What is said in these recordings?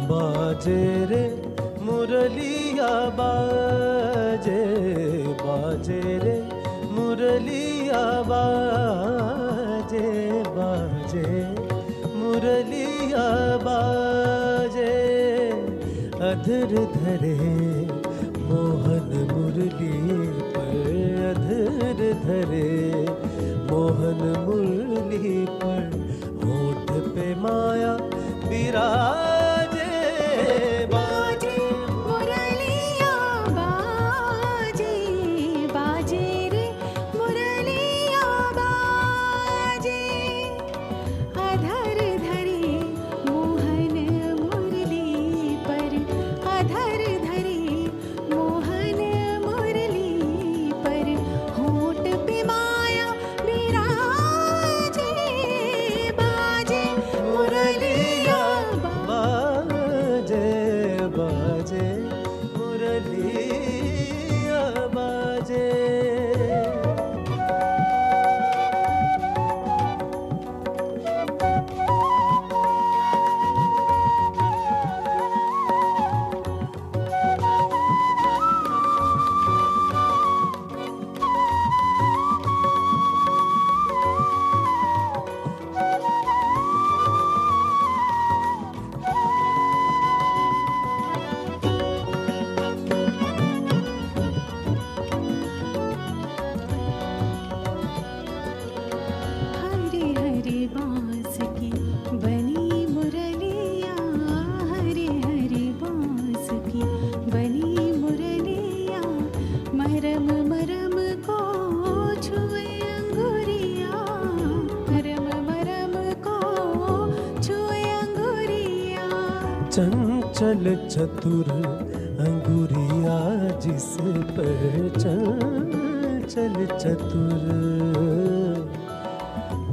बाजे रे मुरलिया बाजे, बाजे रे मुरलिया बाजे, बाजे मुरलिया बाजे, अधर धरे मोहन मुरली पर, अधर धरे मोहन मुरली पर, होठ पे माया विराजे, बाजे मुरलिया बाजे, बाजे रे मुरलिया बाजे, अधर धरे मोहन मुरली पर, अधर धरे मोहन मुरली पर, होठ पे माया विराजे, बाजे मुरलिया बाजे, बाजे मुरलिया बाजे। हरे हरे बांस की बनी मुरलिया, हरे हरे बांस की बनी मुरलिया, मरम मरम को छुए अंगुरिया, मरम मरम को छुए अंगुरिया, चंचल चतुर अंगुरिया जिस पर, चंचल चतुर,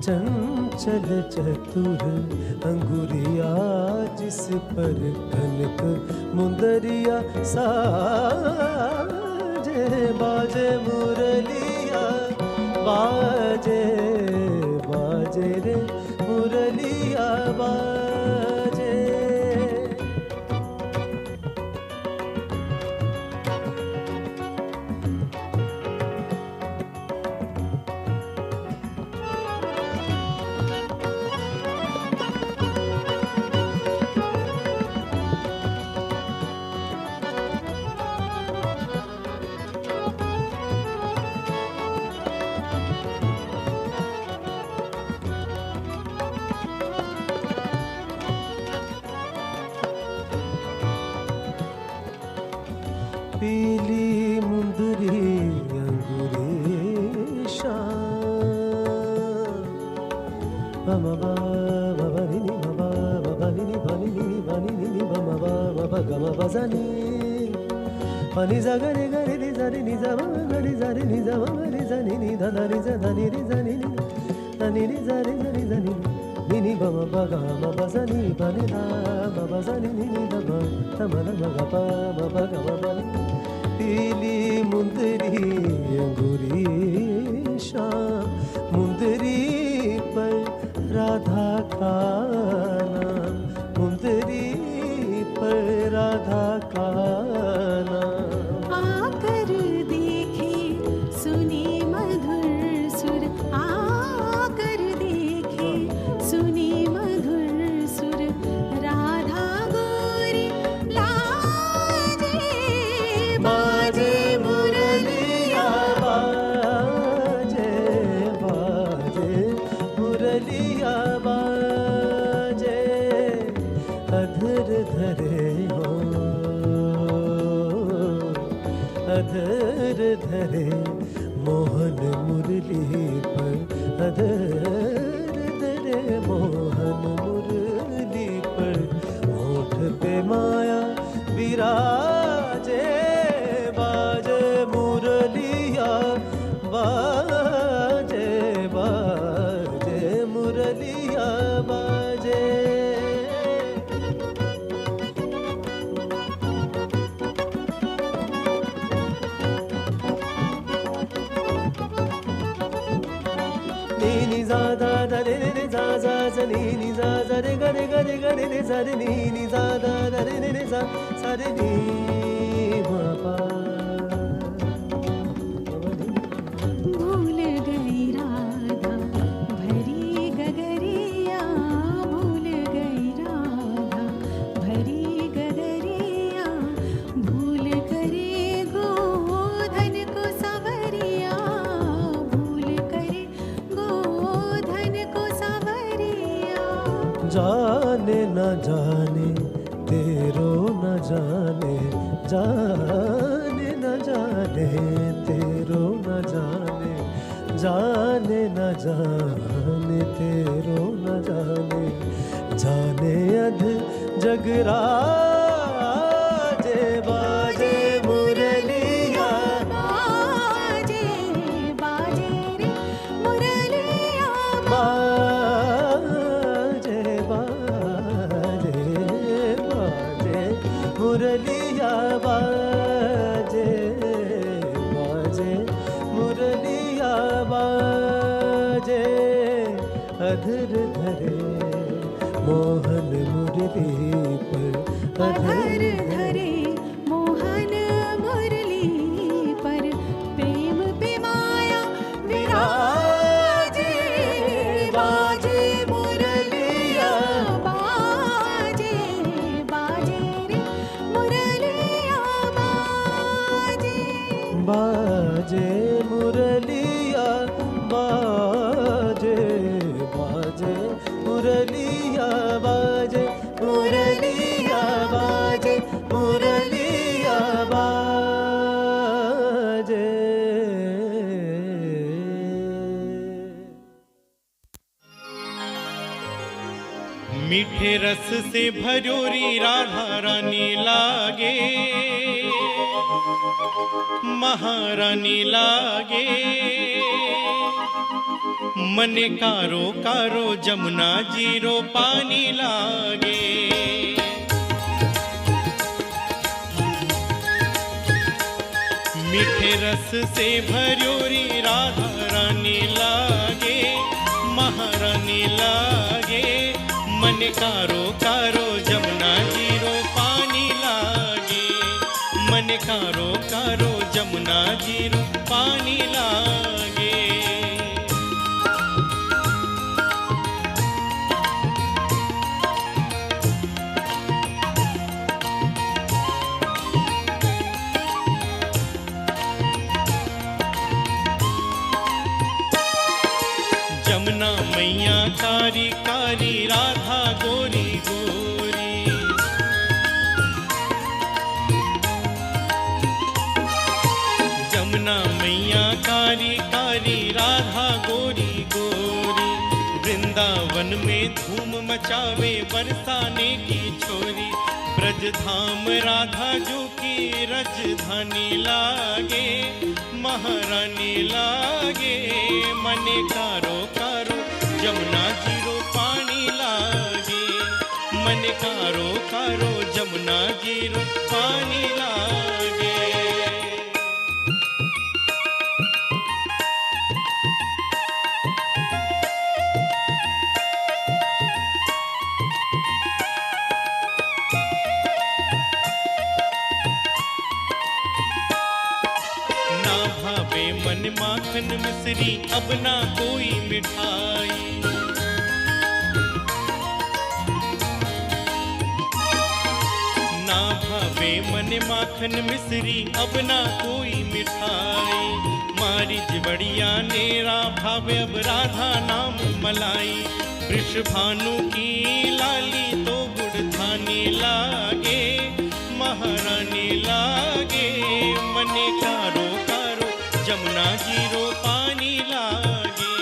चंचल चतुर अंगुरिया जिस पर, कनक मुंदरिया साजे, बाजे मुरलिया बाजे, बाजे रे मुरलिया बाजे। पीली मुंदरी अंगूरी शाम, बमा बाबा निनी बाबा निनी बनी निनी बनी निनी बमा बाबा गमा बजानी, pani za ga re ni za re ni za ma ga re za re ni za ma ga re za ni ni da da re za da ni re za ni ni da ni re za re ni ni ni ba ma ba ga ma ba za ni ba ni da ba ba za ni ni ni da ba ta ma da ma ga ba ma ba ga ma ba ni, पीली मुंदरी अंगूरी शाम, मुंदरी पर राधा का नाम, मुंदरी पर राधा का नाम, आकर देखे सुने मधुर सुर, आकर देखे सुने मधुर सुर, राधा गोरी लाजे, बाजे मुरलिया बाजे, बाजे मुरलिया बाजे, अधर धरे हो, अधर धरे मोहन मुरली पर, अधर धरे मोहन मुरली पर, होठ पे माया विराजे, बाजे मुरलिया बाजे, बाजे मुरलिया बाजे। नी नी सा दा दा रे रे रे सा सा सा नी नी सा सा रे ग रे ग रे ग रे रे सा रे नी नी सा दा दा रे रे रे सा सा रे नी मा पा। भूल गई राधा भरी गगरिया, भूल गई राधा भरी गगरिया, भूल करे गोधन को सवरिया, भूल करे गोधन को सवरिया। जाने न जाने तेरो न जाने, जाने न जाने तेरो न जाने, जाने न जाने तेरो न जाने, जाने अध जगराजे बाजे मुरलिया, बाजे बाजे रे मुरलिया, बाजे बाजे बाजे मुरलिया, बाजे बाजे मुरलिया, बाजे अधर धरे मोहन मुरली पर, अधर धरे मोहन मुरली पर, प्रेम पे माया विराजे, बाजे मुरलिया, बाजे बाजे रे मुरलिया, बाजे बाजे मुरलिया, बाजे बाजे मुरलिया, बाजे मुरलिया, बाजे मुरलिया, बाजे। मीठे रस से भरोरी राधा रानी लागे, महारानी लागे, मने कारो कारो जमुना जीरो पानी लागे। मीठे रस से भरोरी राधा रानी लागे, महारानी लागे, मन कारो कारो जमुना जीरो पानी लागे, मन कारो कारो जमुना जीरो पानी लागे। जमुना मैया कारी कारी राधा गोरी गोरी, जमुना मैया कारी कारी राधा गोरी गोरी, वृंदावन में धूम मचावे बरसाने की छोरी, ब्रज धाम राधा जो की रजधानी लागे, महारानी लागे, मने कारो कारो जमुना जीरो पानी लागे, मन कारो कारो जमुना जीरो पानी लागे। ना भावे मन माखन मिश्री अब ना कोई मिठाई, ना भावे मन माखन मिश्री अब ना कोई मिठाई, मारी जिवड़िया नेरा भावे अब राधा नाम मलाई, वृषभानु की लाली तो गुड़धानी लागे, महारानी लागे, मने कारो कारो जमुना जीरो पानी लागे,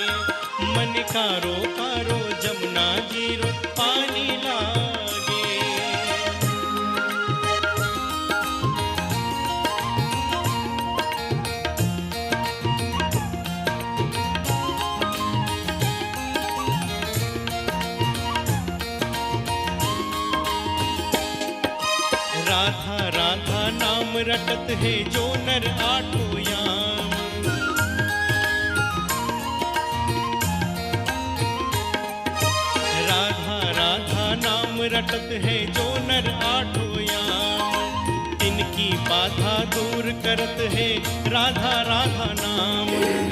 मन कारो कारो जमुना जीरो पानी लागे। राधा राधा नाम रटत है जो नर आठों याम, रटत है जो नर आठों याम, तिनकी बाधा दूर करत है राधा राधा नाम।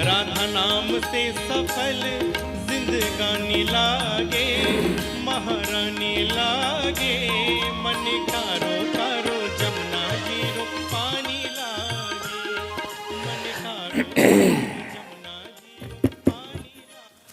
राधा नाम से सफल जिंदगानी लागे, महारानी लागे। मन कारो कारो जमुना जीरो पानी लागे, मन कारो जमुना जीरो पानी लागे।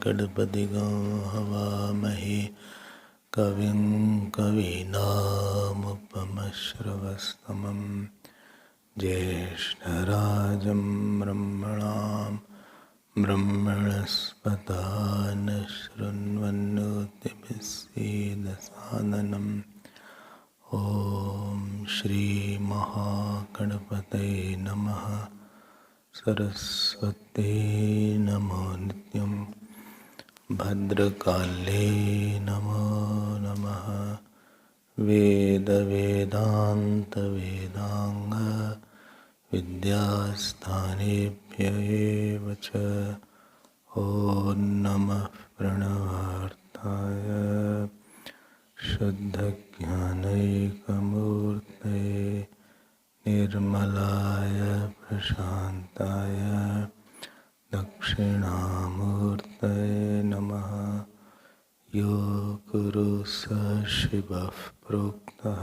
गणपतिगं हवामहे कविं कवीनामुपमश्रवस्तमं ज्येष्ठराजं ब्रह्मणां ब्रह्मणस्पत शृण्वन्नोतिभिस्सीदसादनम्। ॐ श्रीमहागणपतये नमः। सरस्वती नमो नित्यं, भद्रकाले नमो नमः। वेदान्त विद्यास्थानेभ्य एव च। ॐ नमः प्रणवार्थाय शुद्धज्ञानैकमूर्तये निर्मलाय प्रशान्ताय दक्षिणामूर्तये नमः। यो गुरु स शिवः प्रोक्तः,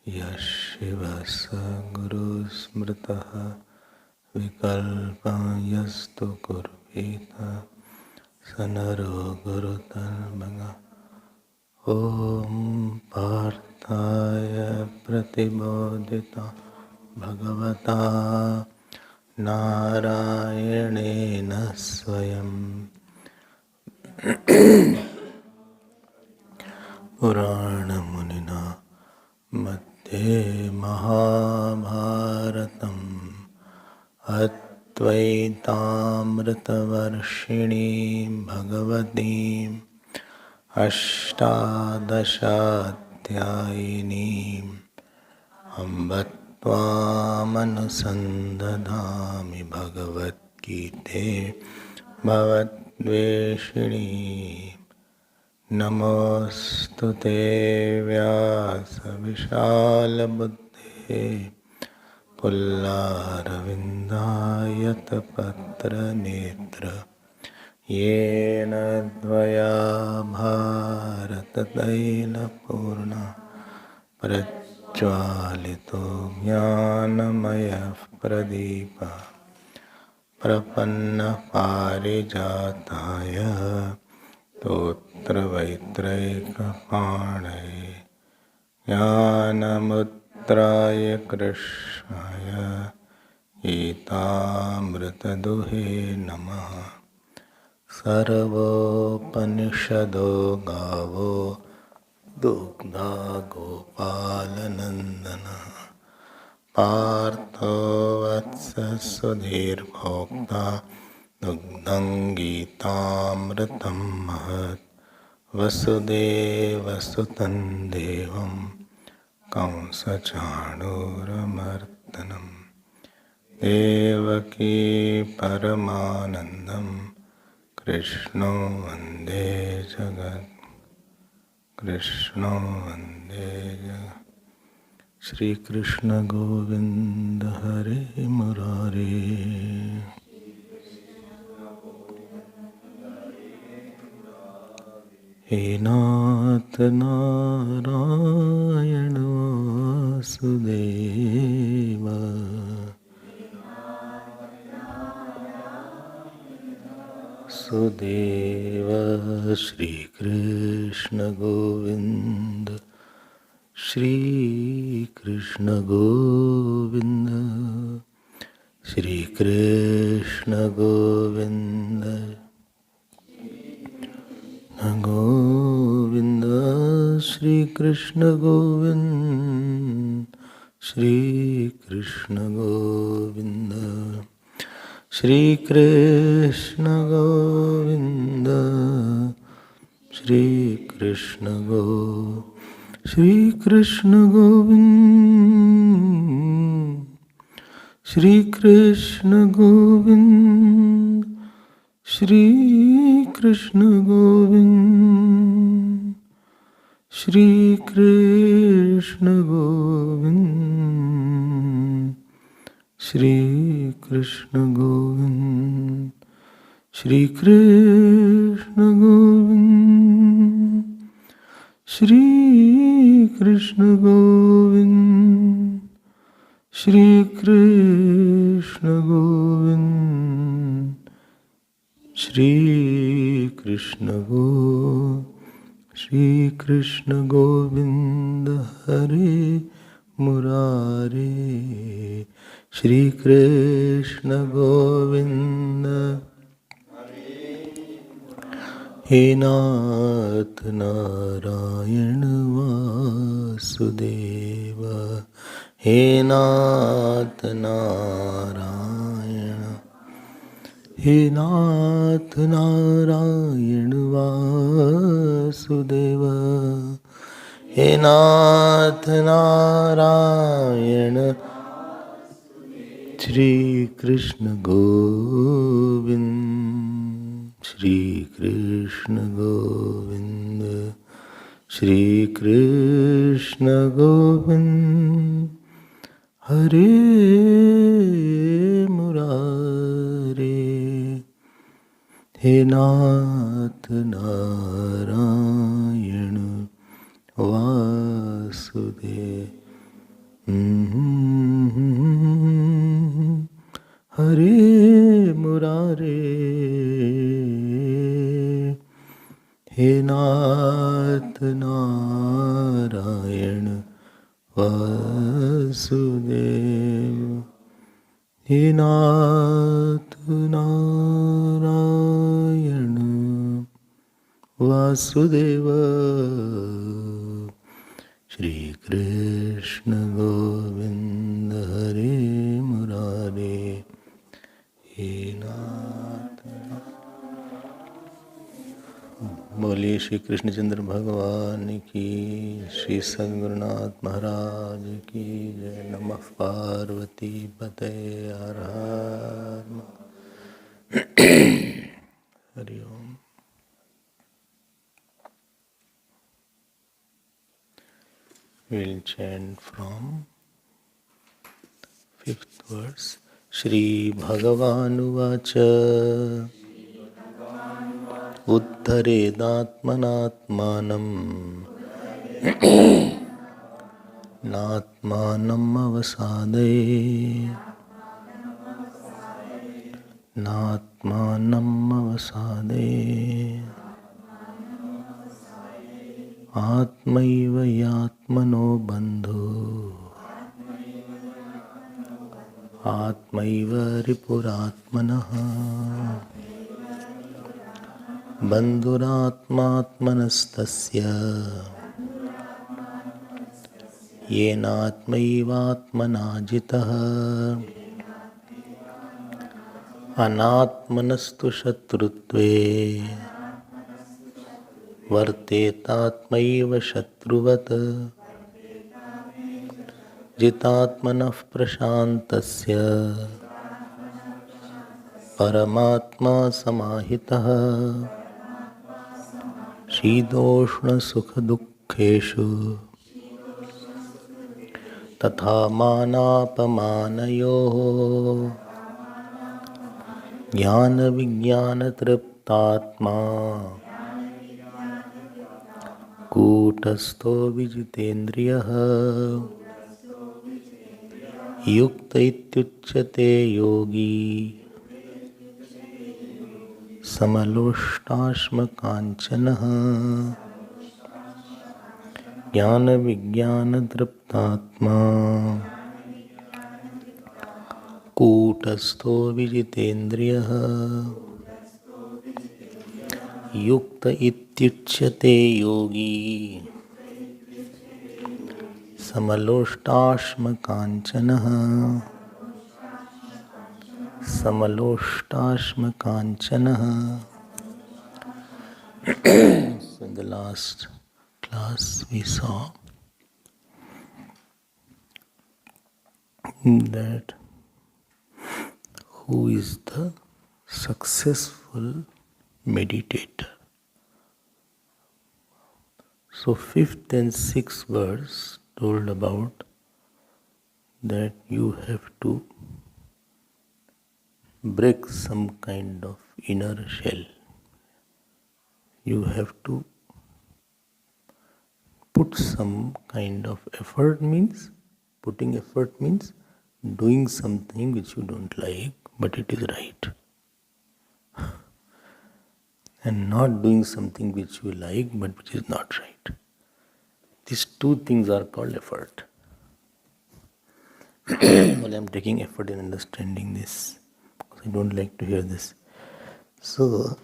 यः शिवः स गुरुः स्मृतः। विकल्पं यस्तु कुर्वीत स नरो गुरुतर्मगः। ॐ पार्थाय प्रतिबोधिता भगवता नारायणेन स्वयं पुराणमुनिना मध्ये महाभारतम् अद्वैतामृतवर्षिणीं भगवतीम् अष्टादशाध्यायिनीम् अम्ब त्वामनुसन्दधामि भगवद्गीते भवद्वेषिणी। नमोऽस्तु ते व्यासविशालबुद्धे, पुल्लारविन्दायतपत्रनेत्र। येन द्वया भारततैलपूर्णा प्रज्वालितो ज्ञानमयः प्रदीपः। प्रपन्नपारिजाताय स्तोत्रवैत्रैकपाणये ज्ञानमुद्राय कृष्णाय गीतामृतदुहे नमः। सर्वोपनिषदो गावो दुग्धा गोपालनन्दनः। पार्थो वत्स सुधीर्भोक्ता दुग्धं गीतामृतं महत्। वसुदेवसुतं देवं कंसचाणूरमर्दनं। देवकी परमानन्दं कृष्णो वन्दे कृष्ण वन्दे श्रीकृष्ण गोविन्द हरे मुरारे। हे नाथ नारायण वासुदेव, सुदेव श्रीकृष्ण गोविन्द, श्रीकृष्ण गोविन्द, श्रीकृष्ण गोविन्द गोविन्द, श्रीकृष्ण गोविन्द, श्रीकृष्ण गोविन्द, श्रीकृष्ण गोविन्द, श्रीकृष्ण श्रीकृष्ण गोविन्द, श्रीकृष्ण गोविन्द, श्रीकृष्ण गोविन्द, श्रीकृष्ण गोविन्द, श्रीकृष्ण गोविन्द, श्रीकृष्ण गोविन्द, श्रीकृष्ण गोविन्द, श्रीकृष्ण गोविन्द, श्रीकृष्ण श्रीकृष्ण गोविन्द हरे मुरारे। श्रीकृष्ण गोविन्द हे नाथ नारायण वासुदेव, हे नाथ नारायण, हे नाथ नारायण वासुदेव, हे नाथ नारायण, श्रीकृष्ण गोविन्द, श्रीकृष्ण गोविन्द, श्रीकृष्ण गोविन्द हरे मुरारे। हे नाथ नारायण वासुदेव, हरे मुरारे। हे नाथ नारायण वासुदेव, हे नाथ नारायण वासुदेव, श्रीकृष्ण गोविन्द हरे मुरारे। हे नाथ, बोलिए श्री कृष्णचंद्र भगवान की, श्री सद्गुरुनाथ महाराज की जय। नमः पार्वती पते हर हर। हरि ओम। We'll chant from 5th verse. Shri Bhagavanuvach Uddharedatmanatmanam Natmanam avasade Natmanam avasade Atmaiva yatmano bandho Atmaiva ripuratmanaha Bandhuratmatmanastasya Yenatmaivatmana jitaha Anatmanastu shatrutve Vartetatmaiva shatruvat Jitatmanah prashantasya Paramatma samahitaha Shīdoshna sukha सुखेषु तथा मानापमानयोः ज्ञानविज्ञानतृप्तात्मा कूटस्थो विजितेन्द्रियः युक्त इत्युच्यते योगी समलोष्टाश्मकाञ्चनः ज्ञानविज्ञानतृप्तात्मा कूटस्थो विजितेन्द्रियः युक्त इत्युच्यते योगी समलोष्टाश्मकाञ्चनः समलोष्टाश्मकाञ्चनः. So in the last class we saw that who is the successful meditator. So fifth and sixth verse told about that you have to break some kind of inner shell. You have to put some kind of effort, means putting effort means doing something which you don't like but it is right, and not doing something which you like but which is not right. These two things are called effort. Well, I am taking effort in understanding this because I don't like to hear this. So,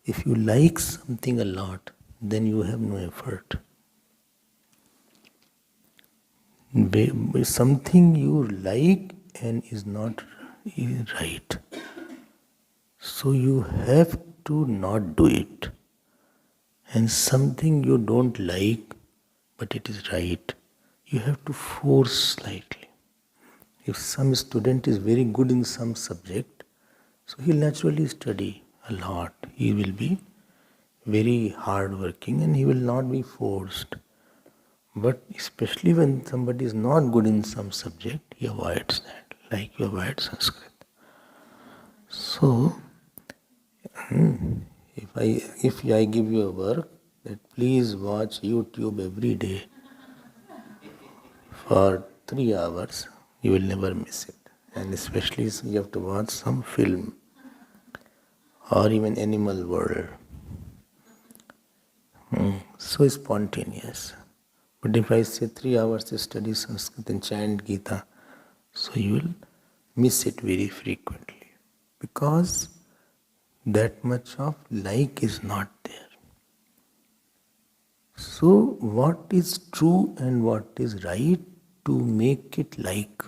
if you like something a lot, then you have no effort. Something you like and is not right, so you have to not do it. And something you don't like but it is right, you have to force slightly. If some student is very good in some subject, so he will naturally study a lot. He will be very hard working and he will not be forced. But especially when somebody is not good in some subject, he avoids that, like you avoid Sanskrit. So, if I give you a work that please watch YouTube every day for 3 hours, you will never miss it. And especially you have to watch some film or even animal world. So spontaneous. But if I say 3 hours to study Sanskrit and chant Gita, so you will miss it very frequently because that much of like is not there. So what is true and what is right to make it like?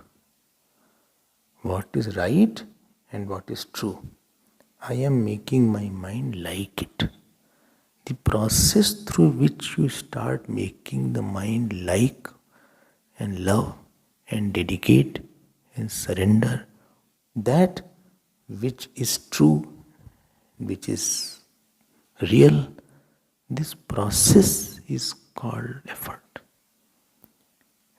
What is right and what is true? I am making my mind like it. The process through which you start making the mind like and love and dedicate and surrender that which is true, which is real, this process is called effort.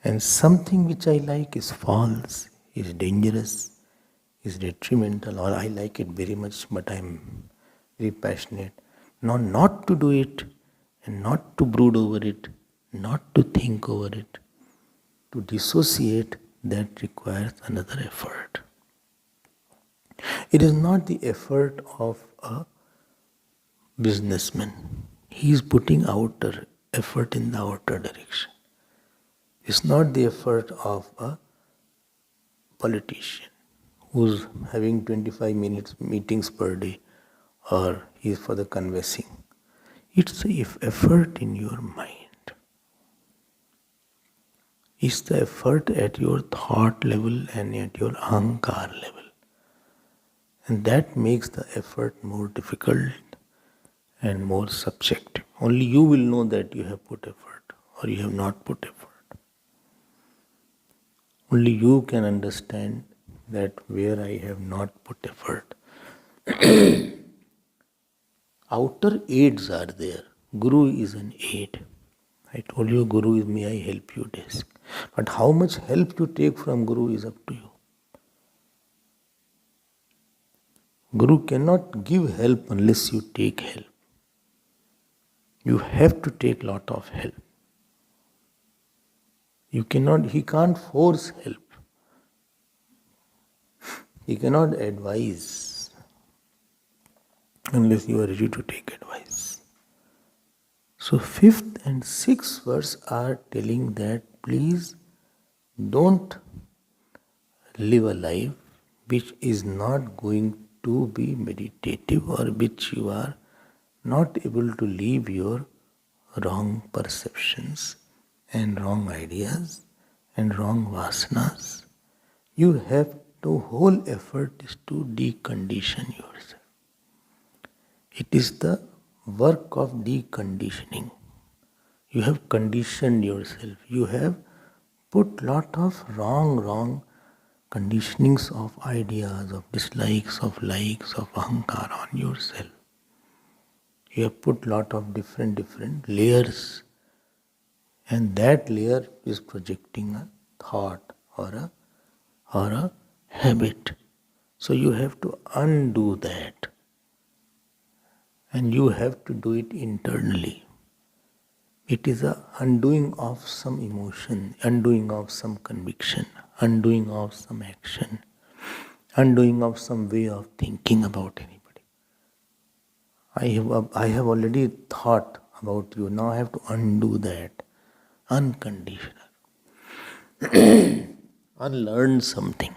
And something which I like is false, is dangerous, is detrimental, or I like it very much but I am very passionate. Now, not to do it and not to brood over it, not to think over it, to dissociate, that requires another effort. It is not the effort of a businessman. He is putting outer effort in the outer direction. It's not the effort of a politician who's having 25 minutes meetings per day, or he is for the conversing. It's the effort in your mind. It's the effort at your thought level and at your ahankar level. And that makes the effort more difficult and more subjective. Only you will know that you have put effort or you have not put effort. Only you can understand that where I have not put effort. Outer aids are there. Guru is an aid. I told you Guru is may I help you desk. But how much help you take from Guru is up to you. Guru cannot give help unless you take help. You have to take lot of help. He can't force help. He cannot advise unless you are ready to take advice. So 5th and 6th verse are telling that please don't live a life which is not going to be meditative or which you are not able to leave your wrong perceptions and wrong ideas and wrong vasanas. You have the whole effort is to decondition yourself. It is the work of deconditioning. You have conditioned yourself. You have put lot of wrong conditionings of ideas, of dislikes, of likes, of ahankar on yourself. You have put lot of different layers, and that layer is projecting a thought or a habit. So you have to undo that, and you have to do it internally. It is a undoing of some emotion, undoing of some conviction, undoing of some action, undoing of some way of thinking about anybody. I have already thought about you. Now I have to undo that. Unconditional. Unlearn something.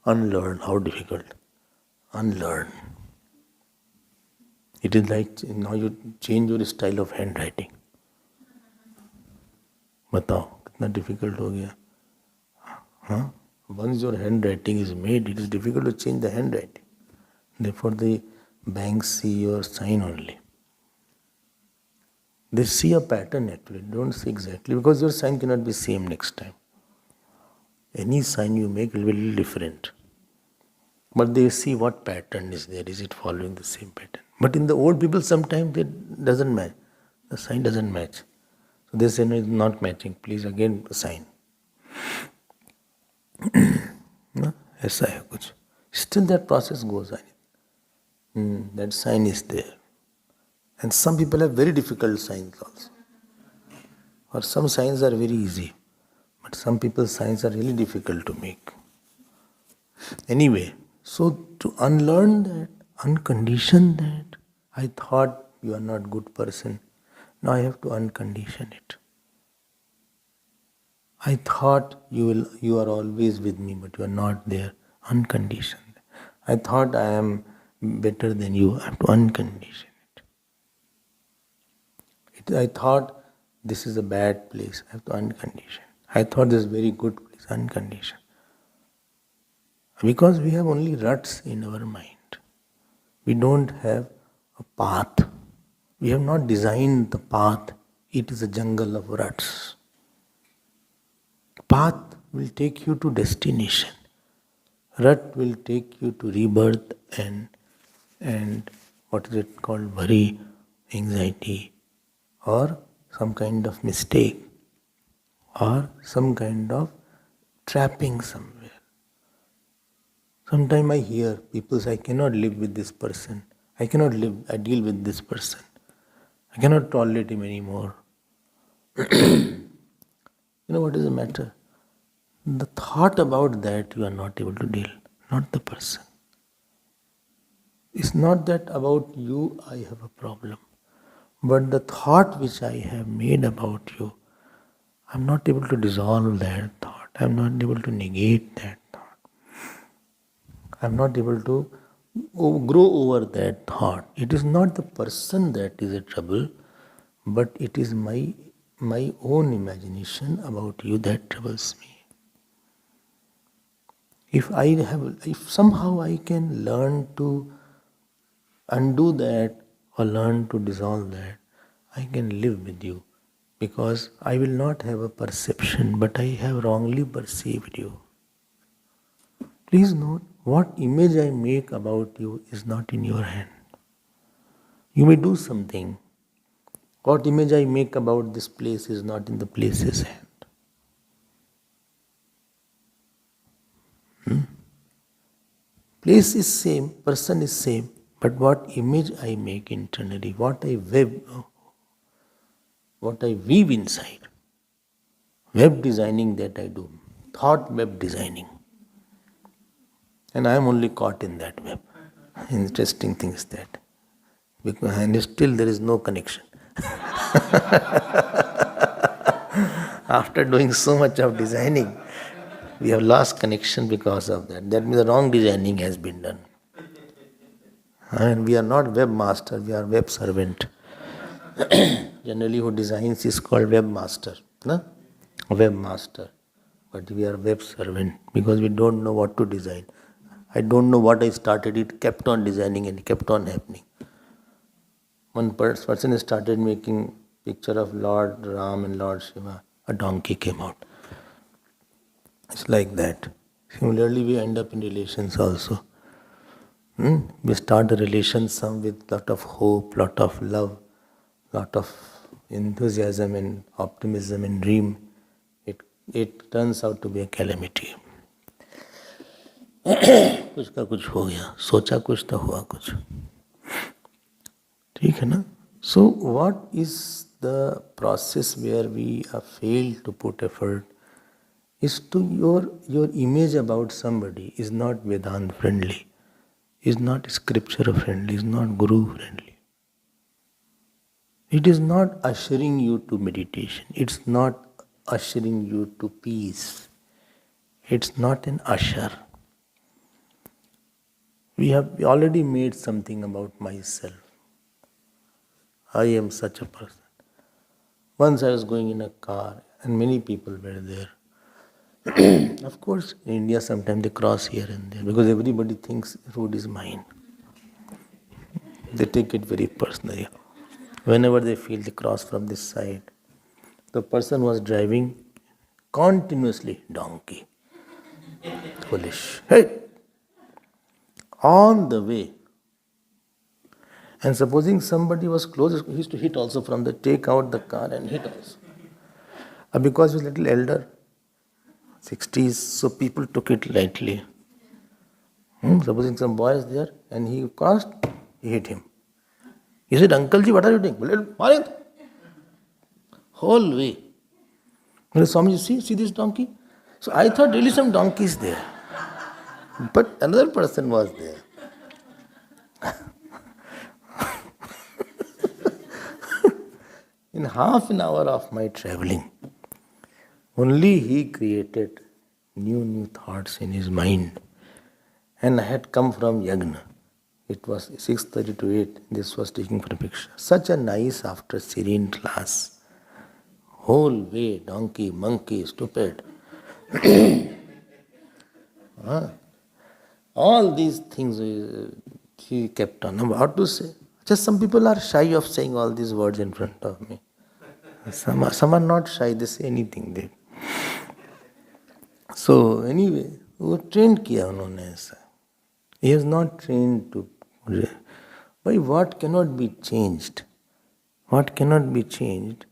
Unlearn. How difficult. Unlearn. It is like now you change your style of handwriting. बताओ कितना difficult हो गया. Huh? Once your handwriting is made, it is difficult to change the handwriting. Therefore the banks see your sign only. They see a pattern actually, don't see exactly, because your sign cannot be same next time. Any sign you make will be a little different. But they see what pattern is there, is it following the same pattern. But in the old people sometimes it doesn't match. The sign doesn't match. So they say no, it's not matching, please again sign. No? ऐसा है कुछ. Still that process goes on. That sign is there. And some people have very difficult signs also. Or some signs are very easy. But some people's signs are really difficult to make. Anyway, so to unlearn that, uncondition that, I thought you are not good person. Now I have to uncondition it. I thought you are always with me, but you are not there. Unconditioned. I thought I am better than you. I have to uncondition it. I thought this is a bad place. I have to uncondition. I thought this is a very good place. Uncondition. Because we have only ruts in our mind. We don't have a path. We have not designed the path. It is a jungle of ruts. Path will take you to destination. Rut will take you to rebirth and what is it called? Worry, anxiety, or some kind of mistake, or some kind of trapping somewhere. Sometimes I hear people say, I cannot live with this person. I deal with this person. I cannot tolerate him anymore. You know what is the matter? The thought about that you are not able to deal, not the person. It's not that about you I have a problem, but the thought which I have made about you, I'm not able to dissolve that thought. I'm not able to negate that thought. I'm not able to grow over that thought. It is not the person that is a trouble, but it is my own imagination about you that troubles me. If somehow I can learn to undo that or learn to dissolve that, I can live with you, because I will not have a perception, but I have wrongly perceived you. Please note, what image I make about you is not in your hand. You may do something What image I make about this place is not in the place's hand. Place is same, person is same, but what image I make internally, what I weave inside. Web designing that I do, thought web designing. And I am only caught in that web. Interesting thing is that. And still there is no connection. After doing so much of designing, we have lost connection because of that. That means the wrong designing has been done. And we are not webmaster, we are web servant. Generally who designs is called webmaster. No? Webmaster. But we are web servant because we don't know what to design. I don't know what I started, it kept on designing and it kept on happening. One person started making picture of Lord Ram and Lord Shiva. A donkey came out. It's like that. Similarly, we end up in relations also. We start a relation some with lot of hope, lot of love, lot of enthusiasm and optimism and dream. It turns out to be a calamity. कुछ का कुछ हो गया, सोचा कुछ तो हुआ कुछ. ठीक है ना? So what is the process where we have failed to put effort is to your image about somebody is not Vedanta friendly, is not scripture friendly, is not guru friendly. It is not ushering you to meditation, it's not ushering you to peace, it's not an usher. We already made something about myself. I am such a person. Once I was going in a car and many people were there. Of course, in India sometimes they cross here and there because everybody thinks road is mine. They take it very personally. Whenever they feel they cross from this side, the person was driving continuously donkey. Foolish. Hey! On the way. And supposing somebody was close, he used to hit also from the take out the car and hit also. Because he was a little elder, 60s, so people took it lightly. Supposing some boy is there and he crossed, he hit him. He said, Uncle ji, what are you doing? Whole way. Swami, you see this donkey? So I thought really some donkey is there. But another person was there. In half an hour of my traveling, only he created new thoughts in his mind. And I had come from Yagna. It was 6:30 to 8. This was taking for a picture. Such a nice after serene class. Whole way, donkey, monkey, stupid. All these things he kept on. Now, what to say? Just some people are shy of saying all these words in front of me. Some are not shy, they say anything there. So anyway, वो trained किया उन्होंने ऐसा. He is not trained to. But what cannot be changed? What cannot be changed?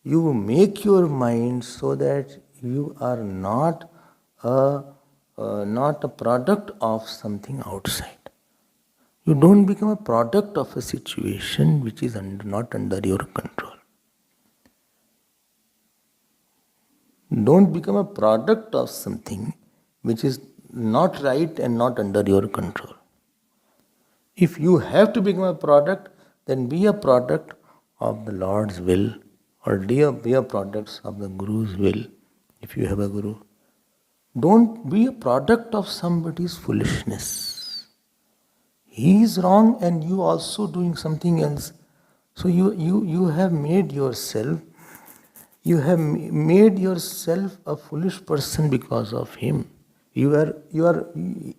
You make your mind so that you are not a product of something outside. You don't become a product of a situation which is not under your control. Don't become a product of something which is not right and not under your control. If you have to become a product, then be a product of the Lord's will or be a product of the Guru's will if you have a Guru. Don't be a product of somebody's foolishness. He is wrong and you also doing something else. So you have made yourself a foolish person because of him. You are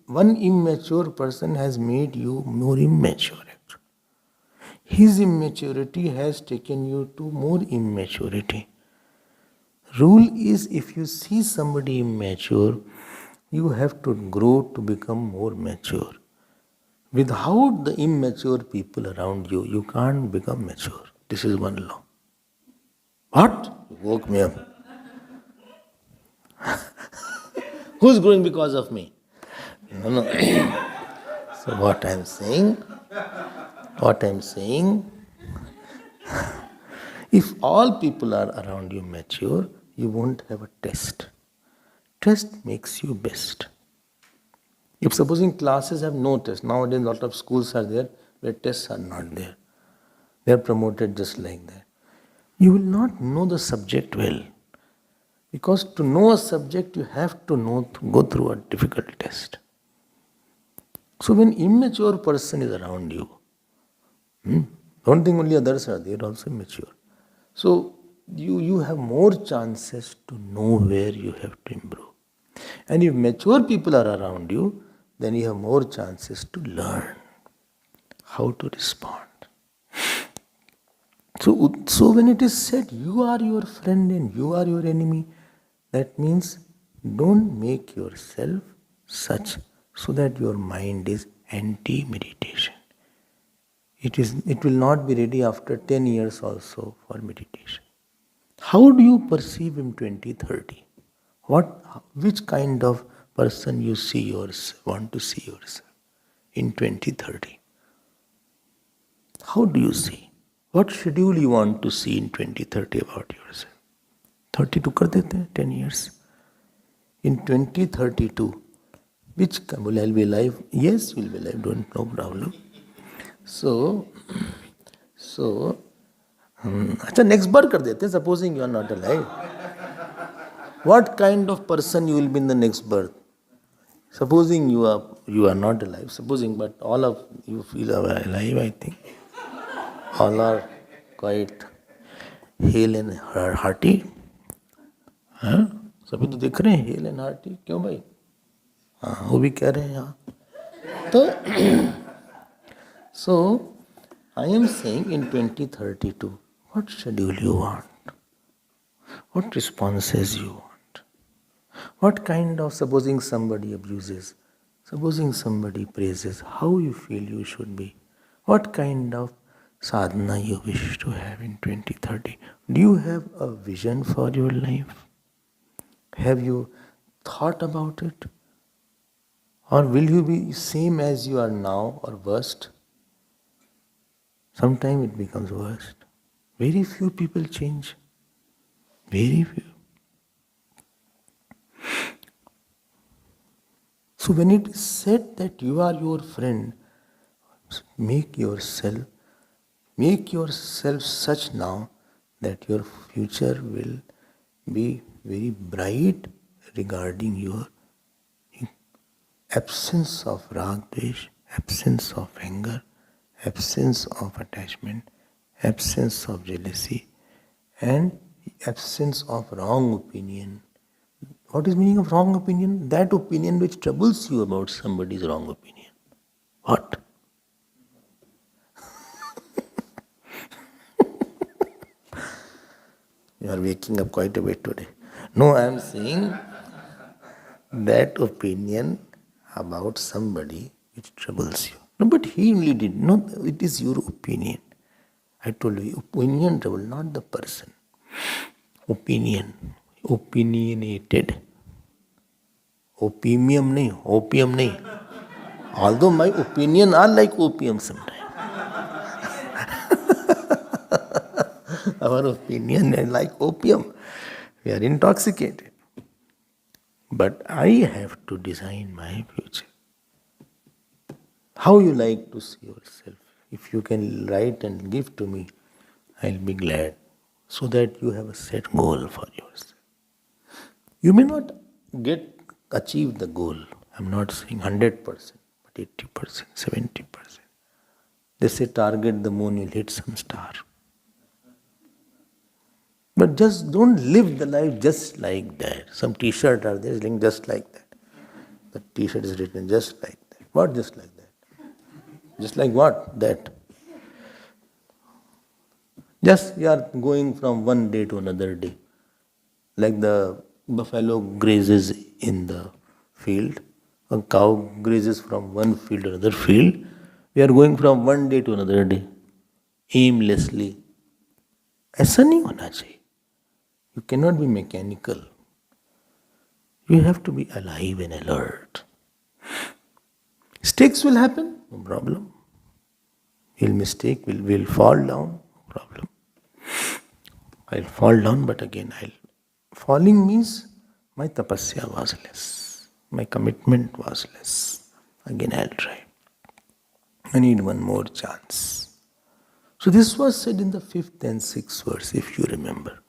one immature person has made you more immature. His immaturity has taken you to more immaturity. Rule is if you see somebody immature, you have to grow to become more mature. Without the immature people around you, you can't become mature. This is one law. What? You woke me up. Who's growing because of me? No. So what I'm saying, if all people are around you mature, you won't have a test. Test makes you best. If supposing classes have no test, nowadays a lot of schools are there where tests are not there. They are promoted just like that. You will not know the subject well. Because to know a subject, you have to go through a difficult test. So when immature person is around you, don't think only others are there, also immature. So you have more chances to know where you have to improve. And if mature people are around you, then you have more chances to learn how to respond. So when it is said, you are your friend and you are your enemy, that means don't make yourself such so that your mind is anti-meditation. It will not be ready after 10 years also for meditation. How do you perceive in 2030? Which kind of person you want to see yourself in 2030? How do you see? What schedule you want to see in 2030 about yourself? 32 kar dete hain, 10 years. In 2032, will I be alive? Yes, you will be alive, no problem. So, next birth kar dete, supposing you are not alive. What kind of person you will be in the next birth? Supposing you are not alive, but all of you feel alive, I think. All are quite hale and hearty. सभी तो देख रहे हैं hello and hearty, क्यों भाई? हाँ, वो भी कह रहे हैं यहाँ. So I am saying in 2032, what schedule you want? What responses you want? What kind of, supposing somebody abuses, supposing somebody praises, how you feel you should be? What kind of sadhana you wish to have in 2030? Do you have a vision for your life? Have you thought about it? Or will you be same as you are now or worst? Sometimes it becomes worst. Very few people change. Very few. So when it is said that you are your friend, make yourself such now that your future will be very bright regarding your absence of rag, dvesh, absence of anger, absence of attachment, absence of jealousy, and absence of wrong opinion. What is meaning of wrong opinion? That opinion which troubles you about somebody's wrong opinion. What? You are waking up quite a bit today. No, I am saying that opinion about somebody which troubles you. No, but he only did. No, it is your opinion. I told you, opinion trouble, not the person. Opinion. Opinionated. Opium nahi. Although my opinion are like opium sometimes. Our opinion is like opium. We are intoxicated. But I have to design my future. How you like to see yourself? If you can write and give to me, I'll be glad. So that you have a set goal for yourself. You may not achieve the goal. I'm not saying 100%, but 80%, 70%. They say target the moon, you'll hit some star. But just don't live the life just like that. Some t-shirt are there saying just like that. The t-shirt is written just like that. What just like that? Just like what? That. Just you are going from one day to another day. Like the buffalo grazes in the field. A cow grazes from one field to another field. We are going from one day to another day. Aimlessly. ऐसा नहीं होना चाहिए. You cannot be mechanical. You have to be alive and alert. Mistakes will happen, no problem. We'll fall down, no problem. I'll fall down, but again falling means my tapasya was less. My commitment was less. Again I'll try. I need one more chance. So this was said in the 5th and 6th verse, if you remember.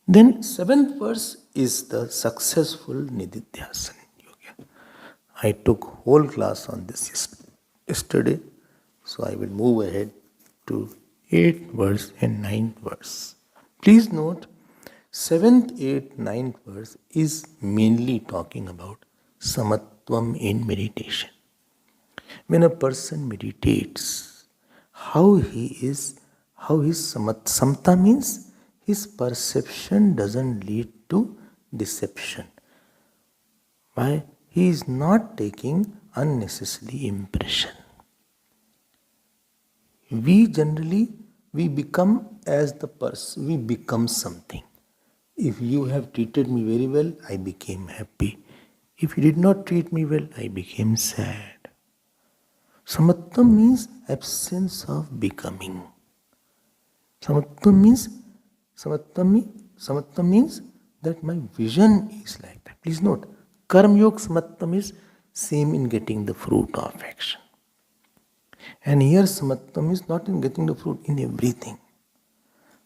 Then 7th verse is the successful Nididhyasana Yoga. I took whole class on this yesterday, so I will move ahead to 8th verse and 9th verse. Please note, 7th, 8th, 9th verse is mainly talking about samatvam in meditation. When a person meditates, how his samata means his perception doesn't lead to deception. Why? He is not taking unnecessary impression. We generally, we become as the person, we become something. If you have treated me very well, I became happy. If you did not treat me well, I became sad. Samatvam means absence of becoming. Samatvam means that my vision is like that. Please note, Karma Yoga Samatvam is same in getting the fruit of action. And here Samatvam is not in getting the fruit, in everything.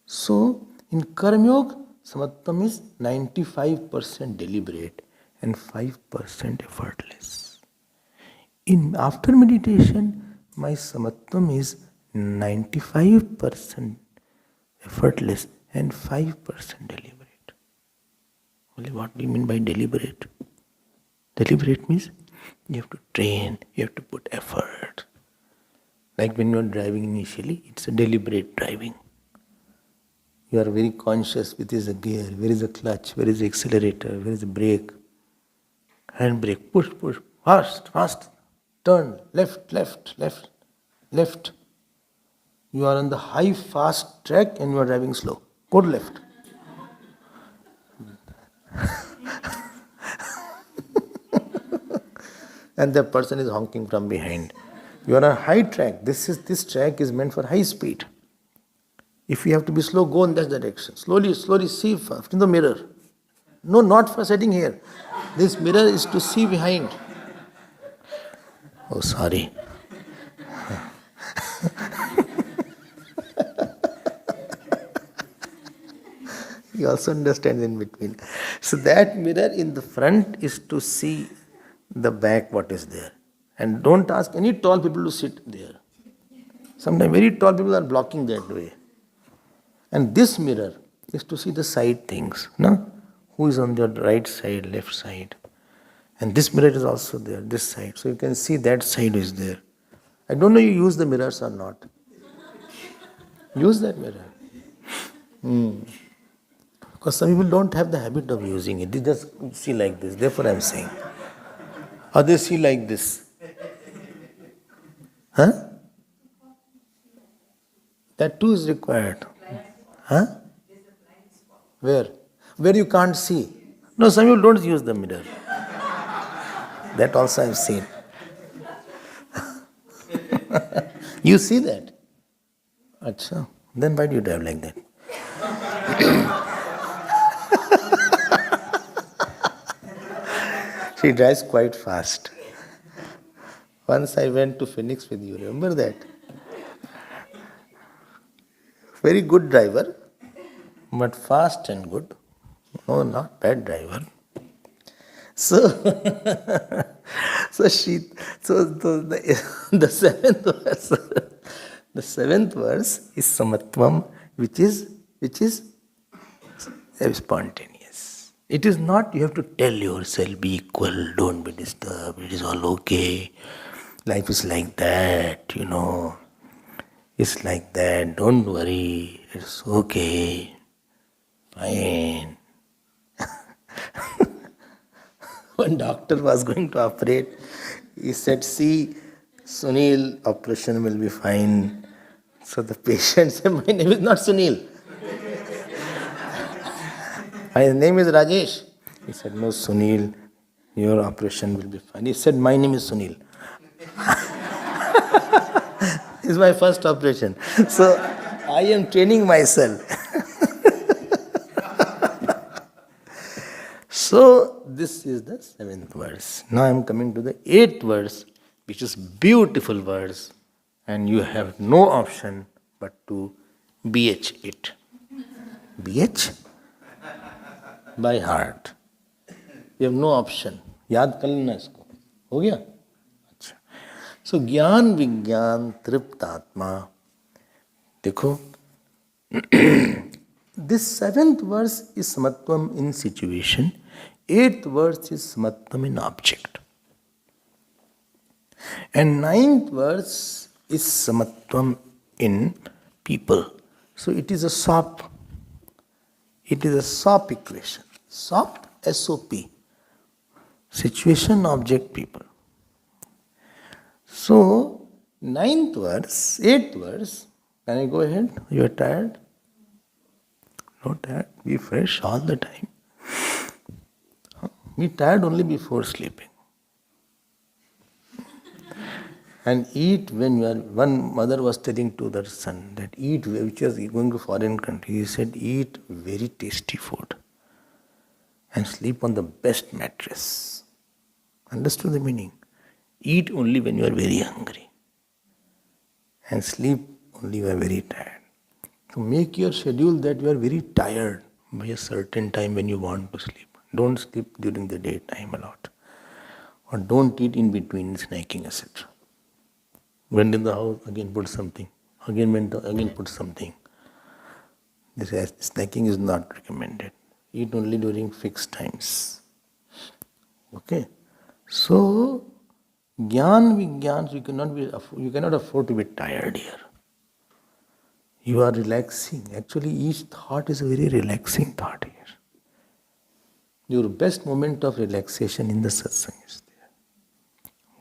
So, in Karma Yoga, Samatvam is 95% deliberate and 5% effortless. After meditation, my Samatvam is 95% effortless and 5% deliberate. Only what do you mean by deliberate? Deliberate means you have to train, you have to put effort. Like when you are driving initially, it's a deliberate driving. You are very conscious, which is a gear, where is the clutch, where is the accelerator, where is the brake, handbrake, push, fast, turn, left. You are on the high fast track and you are driving slow. Go to left. And the person is honking from behind. You are on a high track. This track is meant for high speed. If you have to be slow, go in that direction. Slowly see in the mirror. No, not for sitting here. This mirror is to see behind. Oh, sorry. He also understands in between. So that mirror in the front is to see the back what is there. And don't ask any tall people to sit there. Sometimes very tall people are blocking that way. And this mirror is to see the side things. No? Who is on your right side, left side. And this mirror is also there, this side. So you can see that side is there. I don't know you use the mirrors or not. Use that mirror. Because some people don't have the habit of using it. They just see like this. Therefore I am saying. Or they see like this. Huh? That too is required. Huh? Where? Where you can't see. No, some people don't use the mirror. That also I have seen. You see that? Achha. Then why do you drive like that? She drives quite fast. Once I went to Phoenix with you, remember that? Very good driver, but fast and good. No, not bad driver. So, the seventh verse is samatvam, which is spontaneous. It is not you have to tell yourself, be equal, don't be disturbed, it is all okay. Life is like that, It's like that, don't worry, it's okay, fine. When doctor was going to operate, he said, see, Sunil, operation will be fine. So the patient said, my name is not Sunil. My name is Rajesh. He said, no, Sunil, your operation will be fine. He said, my name is Sunil. This is my first operation. So I am training myself. So this is the 7th verse. Now I am coming to the 8th verse, which is beautiful verse, and you have no option but to BH it. BH? By heart. You have no option. याद कर लेना इसको. हो गया? अच्छा. So ज्ञान विज्ञान तृप्त आत्मा. देखो. This 7th verse is samatvam in situation. 8th verse is samatvam in object. And 9th verse is samatvam in people. So it is a SOP. It is a SOP equation. SOP, S-O-P. Situation, object, people. So, 9th verse, 8th verse. Can I go ahead? You are tired? Not tired. Be fresh all the time. Be tired only before sleeping. And eat when you are. One mother was telling to their son that eat, which was going to foreign country. He said, eat very tasty food and sleep on the best mattress. Understood the meaning? Eat only when you are very hungry and sleep only when you are very tired. So make your schedule that you are very tired by a certain time when you want to sleep. Don't sleep during the daytime a lot. Or don't eat in between snacking, etc. Went in the house, again put something. Again went out, again put something. This snacking is not recommended. Eat only during fixed times. Okay? So, Jnana Vijnana, you cannot afford to be tired here. You are relaxing. Actually, each thought is a very relaxing thought here. Your best moment of relaxation in the satsang is there.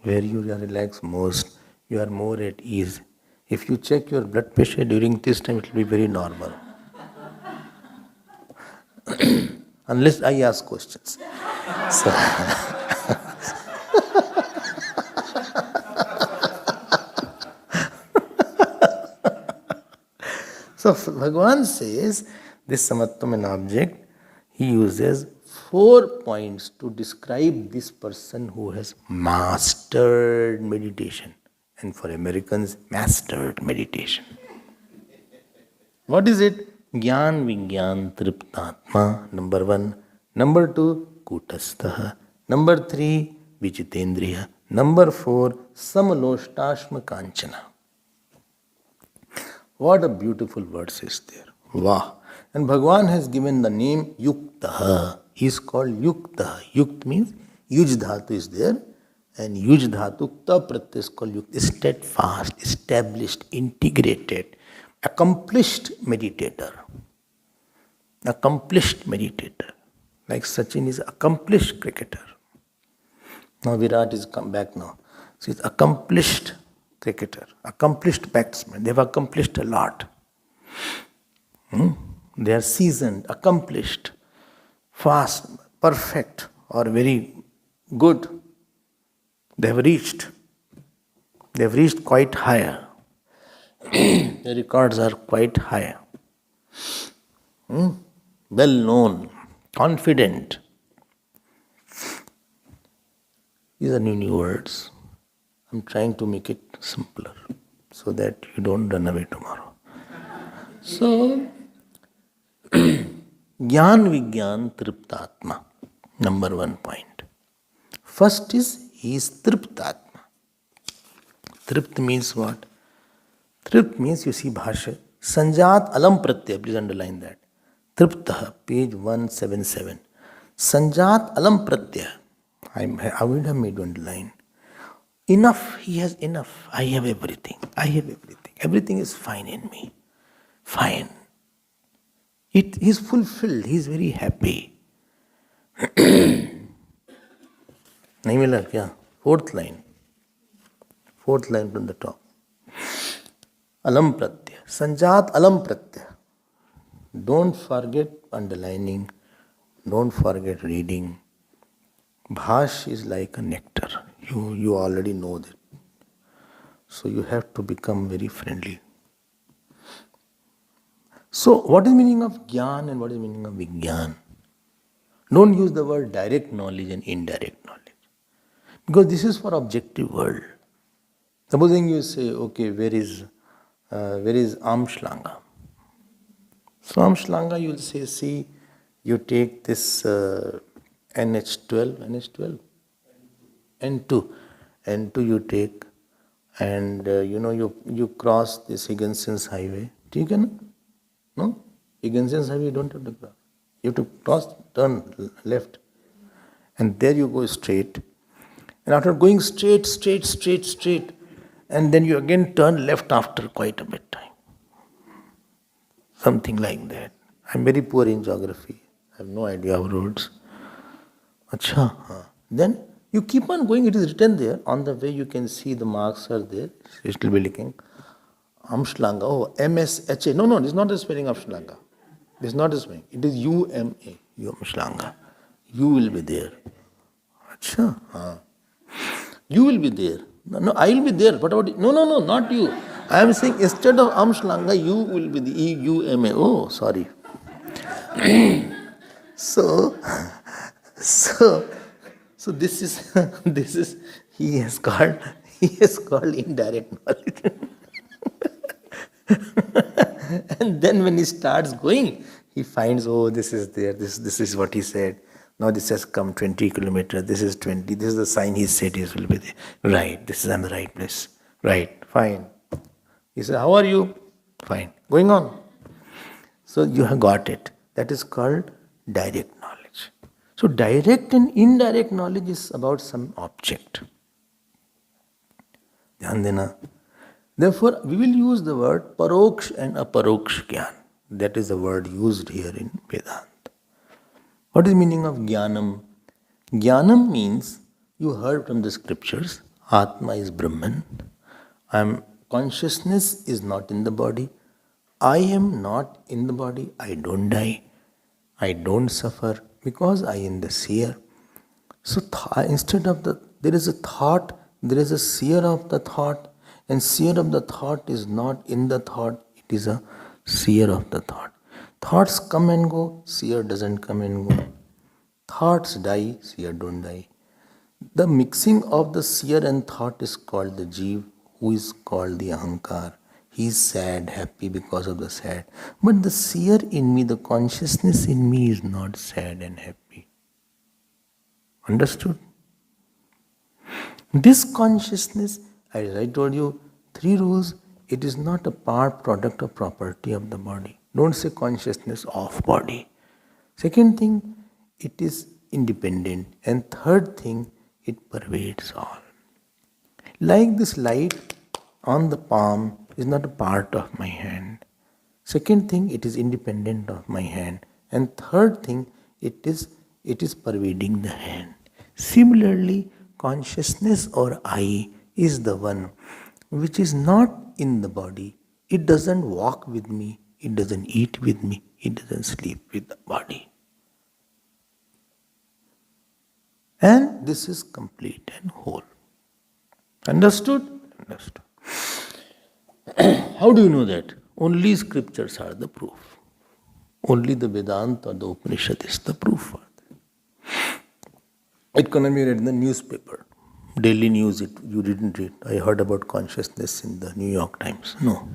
Where you are relaxed most, you are more at ease. If you check your blood pressure during this time, it will be very normal. Unless I ask questions. So, so Bhagavan says, this samatvam an object, he uses 4 points to describe this person who has mastered meditation. And for Americans, mastered meditation. What is it? Jnana Vijnana Triptatma, number 1. Number 2, Kutastha. Number 3, Vichitendriya. Number 4, Samaloštashma Kanchana. What a beautiful verse is there. Wow. And Bhagavan has given the name Yuktaha. He is called Yuktaha. Yukt means Yuj Dhatu is there. And Yuj Dhatu, Kta Pratyaya is called Yukta. Steadfast, established, integrated, accomplished meditator. Accomplished meditator. Like Sachin is accomplished cricketer. Now Virat is come back now. So he's accomplished cricketer, accomplished batsman. They have accomplished a lot. They are seasoned, accomplished, fast, perfect, or very good. They have reached quite higher. The records are quite higher. Well known, confident. These are new words. I'm trying to make it simpler so that you don't run away tomorrow. So, Jnana Vijnana Triptatma, number 1 point. First is, he is Triptatma. Tript means what? Tript means, you see Bhashya, Sanjat Alam Pratyaya, please underline that. Triptaha, page 177. Sanjat Alam Pratyaya. I would have made one line. Enough, he has enough. I have everything. I have everything. Everything is fine in me. Fine. He is fulfilled. He is very happy. नहीं मिला क्या? Fourth line from the top. Alam Pratyaya. Sanjat Alam Pratyaya. Don't forget underlining. Don't forget reading. Bhash is like a nectar. You already know that. So you have to become very friendly. So what is meaning of Gyan and what is meaning of Vigyan? Don't use the word direct knowledge and indirect knowledge. Because this is for objective world. Supposing you say, okay, where is Amshlanga? So Amshlanga, you will say, see, you take this NH12, N2, N2 you take, and you cross this Higginson's highway. ठीक है ना? No? Higginson's highway you don't have to cross. You have to cross, turn left, and there you go straight. And after going straight, and then you again turn left after quite a bit time. Something like that. I'm very poor in geography. I have no idea of roads. Acha, then you keep on going, it is written there. On the way you can see the marks are there. It will be looking. Amshlanga, oh, M-S-H-A. No, it's not the spelling of Shlanga. It is not the spelling. It is U-M-A, Amshlanga. You will be there. Acha, You will be there. No, I will be there. What about you? No, not you. I am saying instead of Amshlanga, you will be the E-U-M-A. Oh, sorry. So this is he has called indirect knowledge. And then when he starts going, he finds, oh, this is there, this is what he said. Now this has come 20 kilometers, this is 20, this is the sign he said he will be there. Right, this is I'm the right place. Right, fine. He said, how are you? Fine. Going on. So you have got it. That is called direct knowledge. So direct and indirect knowledge is about some object. Dhyan dena. Therefore, we will use the word paroksh and aparoksh gyan. That is the word used here in Vedanta. What is the meaning of jnanam? Jnanam means, you heard from the scriptures, Atma is Brahman. Consciousness is not in the body. I am not in the body. I don't die. I don't suffer because I am the seer. So instead of there is a thought, there is a seer of the thought, and seer of the thought is not in the thought, it is a seer of the thought. Thoughts come and go, seer doesn't come and go. Thoughts die, seer don't die. The mixing of the seer and thought is called the Jeev, who is called the Ahankar. He is sad, happy because of the sad. But the seer in me, the consciousness in me is not sad and happy. Understood? This consciousness, as I told you, 3 rules, it is not a part, product or property of the body. Don't say consciousness of body. Second thing, it is independent. And third thing, it pervades all. Like this light on the palm is not a part of my hand. Second thing, it is independent of my hand. And third thing, it is pervading the hand. Similarly, consciousness or I is the one which is not in the body. It doesn't walk with me. It doesn't eat with me. It doesn't sleep with the body. And this is complete and whole. Understood? Understood. How do you know that? Only scriptures are the proof. Only the Vedanta or the Upanishad is the proof for that. It cannot be read in the newspaper. Daily news, you didn't read. I heard about consciousness in the New York Times. No,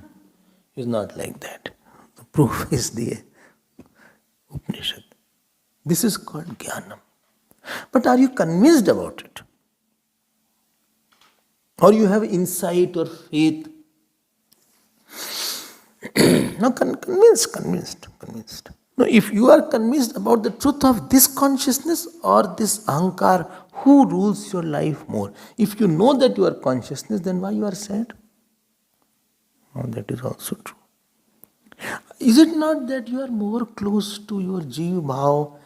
it's not like that. The proof is the Upanishad. This is called Jnanam. But are you convinced about it? Or you have insight or faith? No, convinced. No, if you are convinced about the truth of this consciousness or this ahankar, who rules your life more? If you know that you are consciousness, then why you are sad? Oh, that is also true. Is it not that you are more close to your Jeev Bhav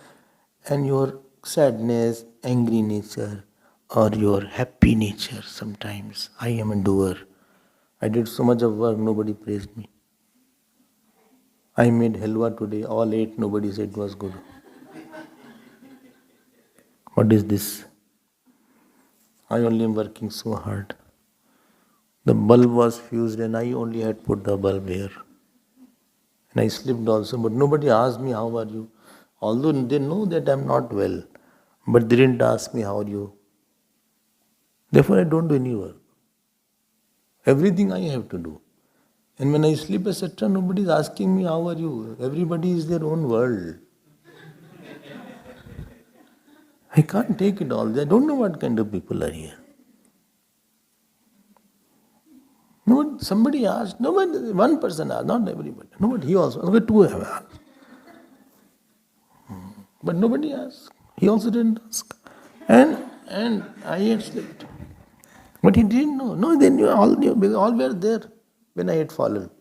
and your sadness, angry nature, or your happy nature sometimes? I am a doer. I did so much of work, nobody praised me. I made halwa today, all ate, nobody said it was good. What is this? I only am working so hard. The bulb was fused and I only had put the bulb here. And I slipped also, but nobody asked me, how are you? Although they know that I am not well, but they didn't ask me, how are you? Therefore, I don't do any work. Everything I have to do. And when I sleep, etc., nobody is asking me, how are you? Everybody is their own world. I can't take it all. I don't know what kind of people are here. Nobody, somebody asked, nobody, one person asked, not everybody. Nobody, he also, okay, two have asked. But nobody asked. He also didn't ask. And I had slept. But he didn't know. No, they knew, because all were there when I had fallen.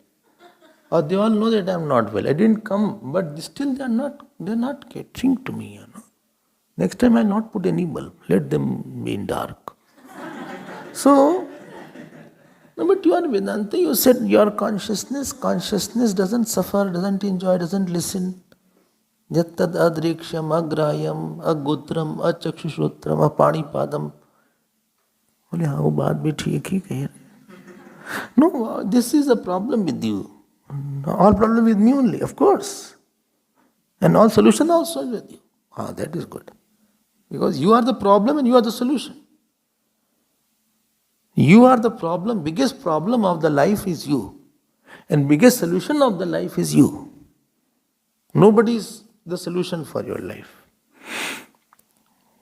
Or they all know that I am not well. I didn't come, but still they're not catching to me, Next time I'll not put any bulb. Let them be in dark. So, no, but you are Vedanta, you said your consciousness doesn't suffer, doesn't enjoy, doesn't listen. Yattad adriksham, agrayam, agotram, achakshushrotram, apanipadam. बोले हाँ वो बात भी ठीक ही कह रहे. No, this is a problem with you. All problem with me only, of course. And all solution also with you. Ah, that is good. Because you are the problem and you are the solution. You are the problem, biggest problem of the life is you. And biggest solution of the life is you. Nobody is the solution for your life.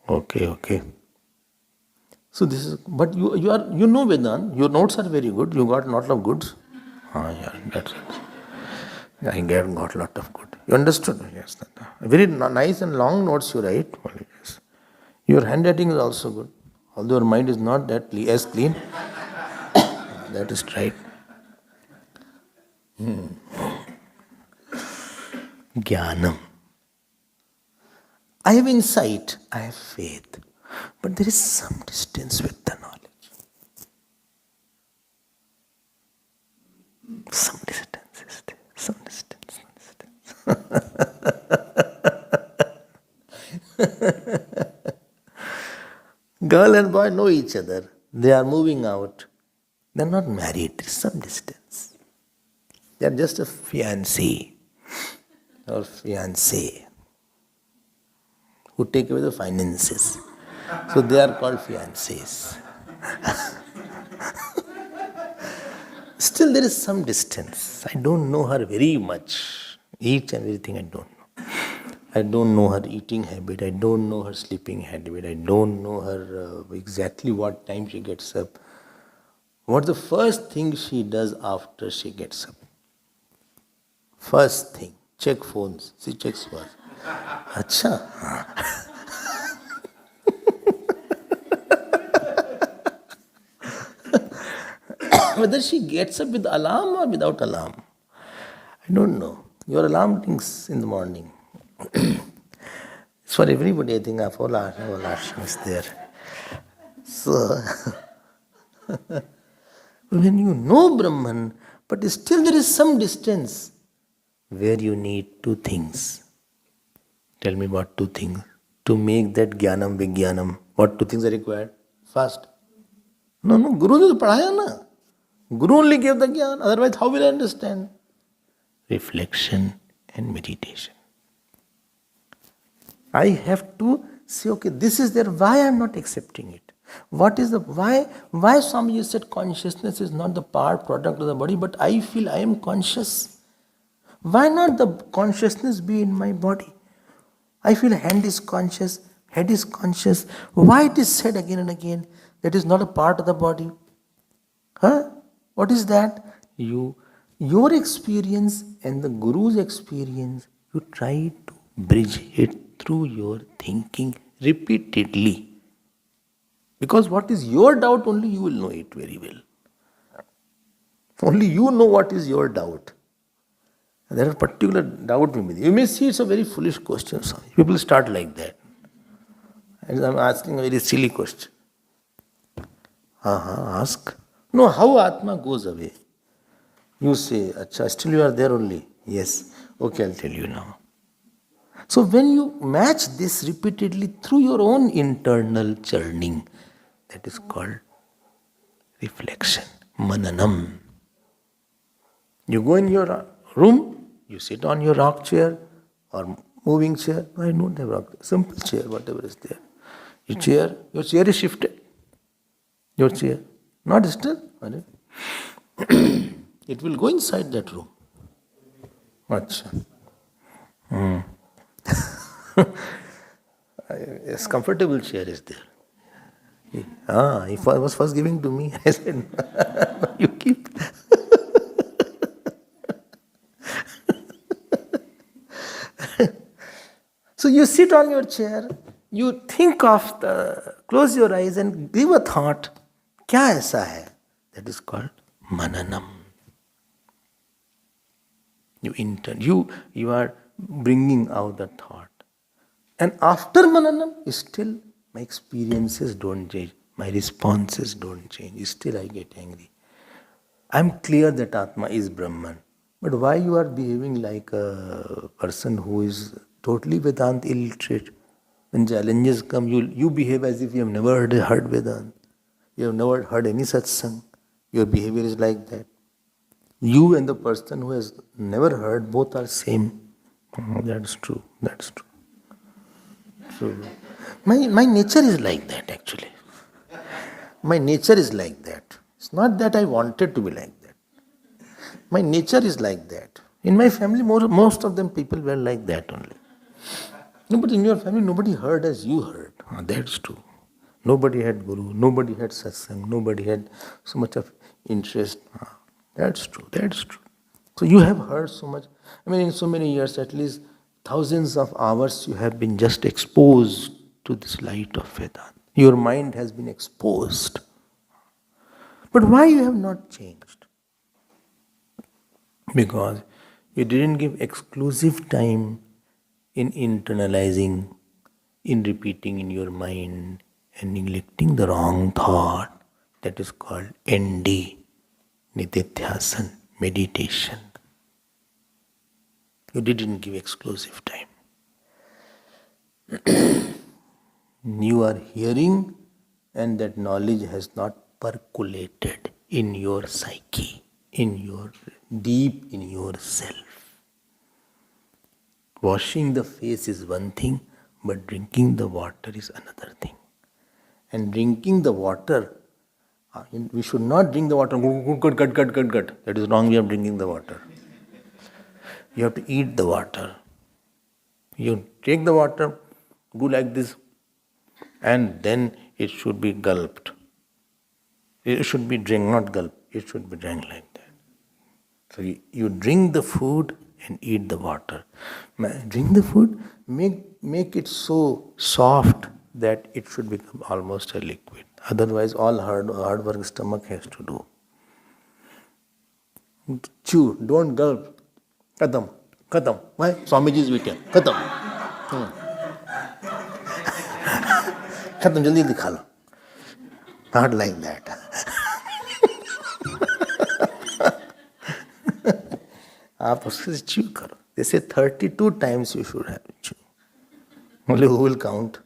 Okay. So this is, but you know Vedanta, your notes are very good, you got lot of goods. Yeah, that's it. I got lot of good. You understood? Yes. Very nice and long notes you write. Yes. Your handwriting is also good. Although your mind is not that as clean. That is right. Jnanam. I have insight, I have faith. But there is some distance with the knowledge. Some distance is there. Some distance. Girl and boy know each other. They are moving out. They are not married. There is some distance. They are just a fiancé or fiancé who take away the finances. So they are called fiancés. Still there is some distance. I don't know her very much. Each and everything I don't know. I don't know her eating habit. I don't know her sleeping habit. I don't know her exactly what time she gets up. What's the first thing she does after she gets up? First thing, check phones. She checks phones. Acha. Whether she gets up with alarm or without alarm, I don't know. Your alarm rings in the morning. It's for everybody, I think, all ashram is there. So, when you know Brahman, but still there is some distance where you need two things. Tell me what two things. To make that jnanam vijnanam, what two things are required? Fast. No, Guru ne padhaya na. Guru only gave the jnana, otherwise how will I understand? Reflection and meditation. I have to say, okay, this is there, why I am not accepting it? What is the, why Swami said consciousness is not the product of the body, but I feel I am conscious. Why not the consciousness be in my body? I feel hand is conscious, head is conscious. Why it is said again and again that is not a part of the body? What is that? Your experience and the Guru's experience, you try to bridge it through your thinking repeatedly. Because what is your doubt, only you will know it very well. Only you know what is your doubt. There are particular doubt with me. You may see it's a very foolish question. People start like that. And I'm asking a very silly question. Ask. No, how Atma goes away? You say, Acha, still you are there only? Yes. Okay, I'll tell you now. So when you match this repeatedly through your own internal churning, that is called reflection, mananam. You go in your room, you sit on your rock chair or moving chair. I don't have rock chair, simple chair, whatever is there. Your chair is shifted. Your chair, not still. It will go inside that room. Acha. Yes, comfortable chair is there. If I was first giving to me, I said, you keep. So you sit on your chair, you think of close your eyes and give a thought, kya aisa hai? That is called mananam. You are bringing out the thought. And after mananam, still my experiences don't change, my responses don't change, still I get angry. I'm clear that Atma is Brahman. But why you are behaving like a person who is totally Vedanta illiterate? When challenges come, you behave as if you have never heard Vedanta. You have never heard any satsang. Your behavior is like that. You and the person who has never heard, both are same. That's true. That's true. So, my nature is like that actually. My nature is like that. It's not that I wanted to be like that. My nature is like that. In my family, most of them people were like that only. No, but in your family, nobody heard as you heard. That's true. Nobody had guru, nobody had satsang, nobody had so much of interest. That's true, that's true. So you have heard so much. I mean, in so many years, at least thousands of hours, you have been just exposed to this light of Vedanta. Your mind has been exposed. But why you have not changed? Because you didn't give exclusive time in internalizing, in repeating in your mind and neglecting the wrong thought. That is called ND, Nididhyasan, meditation. You didn't give exclusive time. You are hearing and that knowledge has not percolated in your psyche, deep in yourself. Washing the face is one thing, but drinking the water is another thing. And drinking the water, we should not drink the water, gut. That is wrong way of drinking the water. You have to eat the water. You take the water, do like this, and then it should be gulped. It should be drank, not gulped. It should be drank like that. So you drink the food and eat the water. Drink the food, make it so soft that it should become almost a liquid. Otherwise, all hard work stomach has to do. Chew, don't gulp. Khatam. Why? Swamiji is weekend. Khatam. Khatam, jaldi खा लो. Not like that. आप उससे chew करो. They say 32 times you should have chew. Only who will count?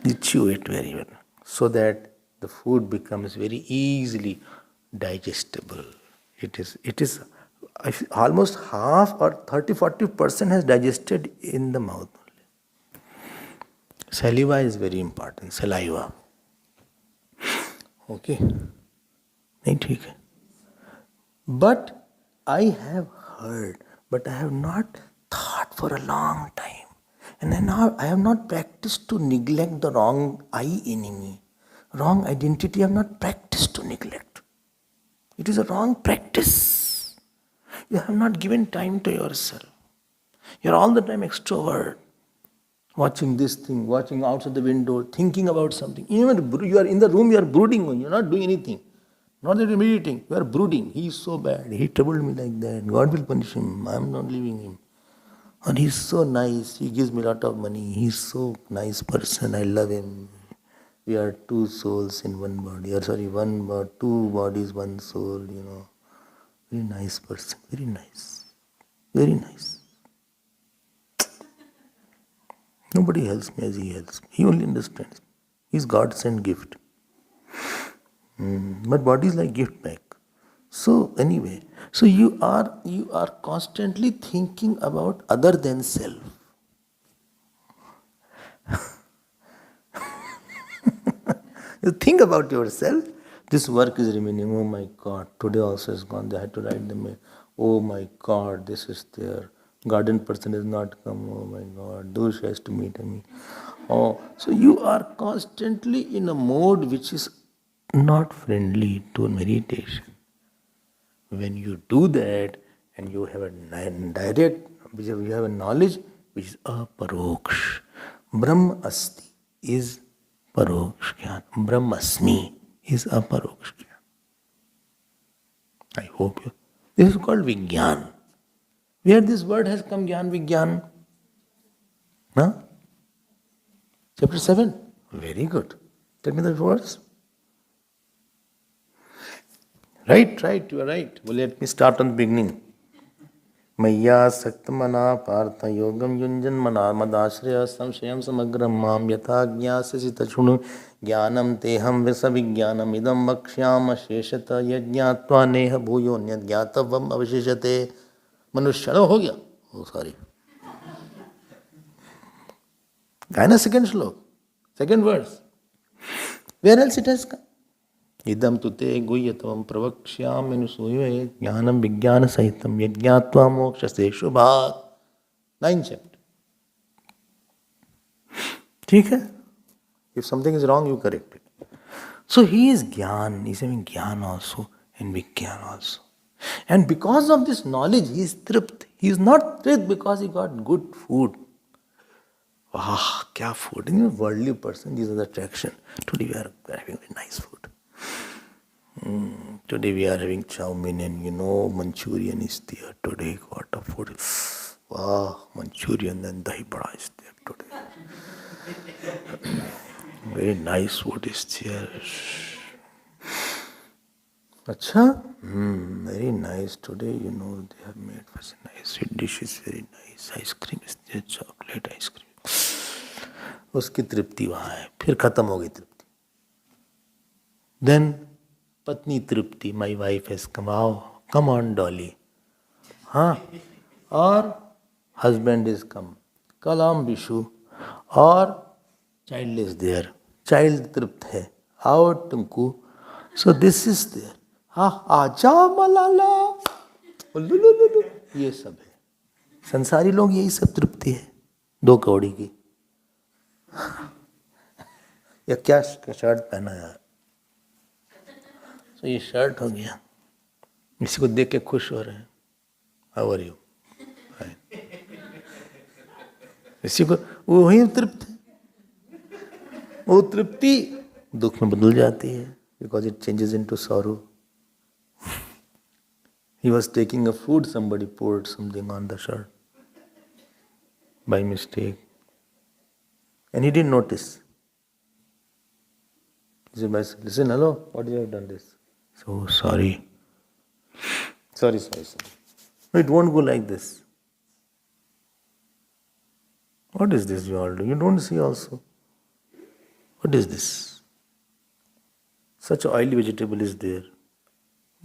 You chew it very well so that the food becomes very easily digestible. It is almost half or 30-40% has digested in the mouth only. Saliva is very important. Saliva. Okay. Nahi theek hai. But I have heard, but I have not thought for a long time. And I have not practiced to neglect the wrong I enemy. Wrong identity I have not practiced to neglect. It is a wrong practice. You have not given time to yourself. You are all the time extrovert. Watching this thing, watching outside the window, thinking about something. Even you are in the room, you are brooding, you are not doing anything. Not that you are meditating, you are brooding. He is so bad, he troubled me like that. God will punish him, I am not leaving him. And he is so nice, he gives me a lot of money, he is so nice person, I love him. We are two souls in one body, two bodies, one soul, Very nice person, very nice. Very nice. Nobody helps me as he helps me. He only understands. He's God's sent gift. But body is like gift back. So anyway, so you are constantly thinking about other than self. You think about yourself. This work is remaining. Oh my God, today also is gone. They had to write the mail. Oh my God, this is there. Garden person has not come. Oh my God, Dush has to meet me. Oh, so you are constantly in a mode which is not friendly to meditation. When you do that and you have a direct, you have a knowledge which is aparoksh. Brahm asti is paroksh jnana. Brahmasmi is aparoksh jnana. I hope you. This is called Vijnana. Where this word has come, Jnana Vijnana? Huh? Chapter 7. Very good. Tell me the words. Right, you are right. Well, let me start on the beginning. Maya Saktamana Partha Yogam Yunjan Mana Madashraya Samshayam Samagram Mam Yatha Jnasasita Chunu Jnanam Teham Visavijnanam Idam Vakshyam Sheshata Yajnatva Neha Bhuyo Nyadgyatavam Avashishate Manushya. हो गया. Oh, sorry. Gaina second shlok. Second verse. Where else it has come? Idam tute guhyatavam pravakshyam menusuyve jnanam vijnana sahitam yajnatva mokshase shubhat. 9th chapter. ठीक है? If something is wrong, you correct it. So he is Gyan, he is having Gyan also and Vigyan also. And because of this knowledge, he is tript. He is not tript because he got good food. Wow, kya food. In a worldly person, these are the attraction. Today we are having very nice food. Today we are having chow mein and Manchurian is there today. What a food. Wow, Manchurian and dahi bada is there today. Very nice food is there. Acha? Very nice. Today, they have made such nice sweet dishes, very nice. Ice cream is there, chocolate ice cream. उसकी तृप्ति वहाँ है. फिर खत्म हो गई तृप्ति. Then पत्नी तृप्ति. My wife has come. Wow, come on, Dolly. हाँ. और husband is come. Kalam Bishu. और child is there. Child तृप्त है. आओ टुंकू. So this is there. हाँ, आजा मलाला. ये सब है. संसारी लोग यही सब तृप्ति है. 2 कौड़ी की. या क्या शर्ट पहना यार. तो ये शर्ट हो गया. इसी को देख के खुश हो रहे हैं. How are you? इसी को वही तृप्त है. वो तृप्ति दुख में बदल जाती है. Because it changes into sorrow. He was taking a food, somebody poured something on the shirt by mistake. And he didn't notice. He said, listen, hello, what you have done this? So sorry. Sorry. No, it won't go like this. What is this you all do? You don't see also. What is this? Such oily vegetable is there.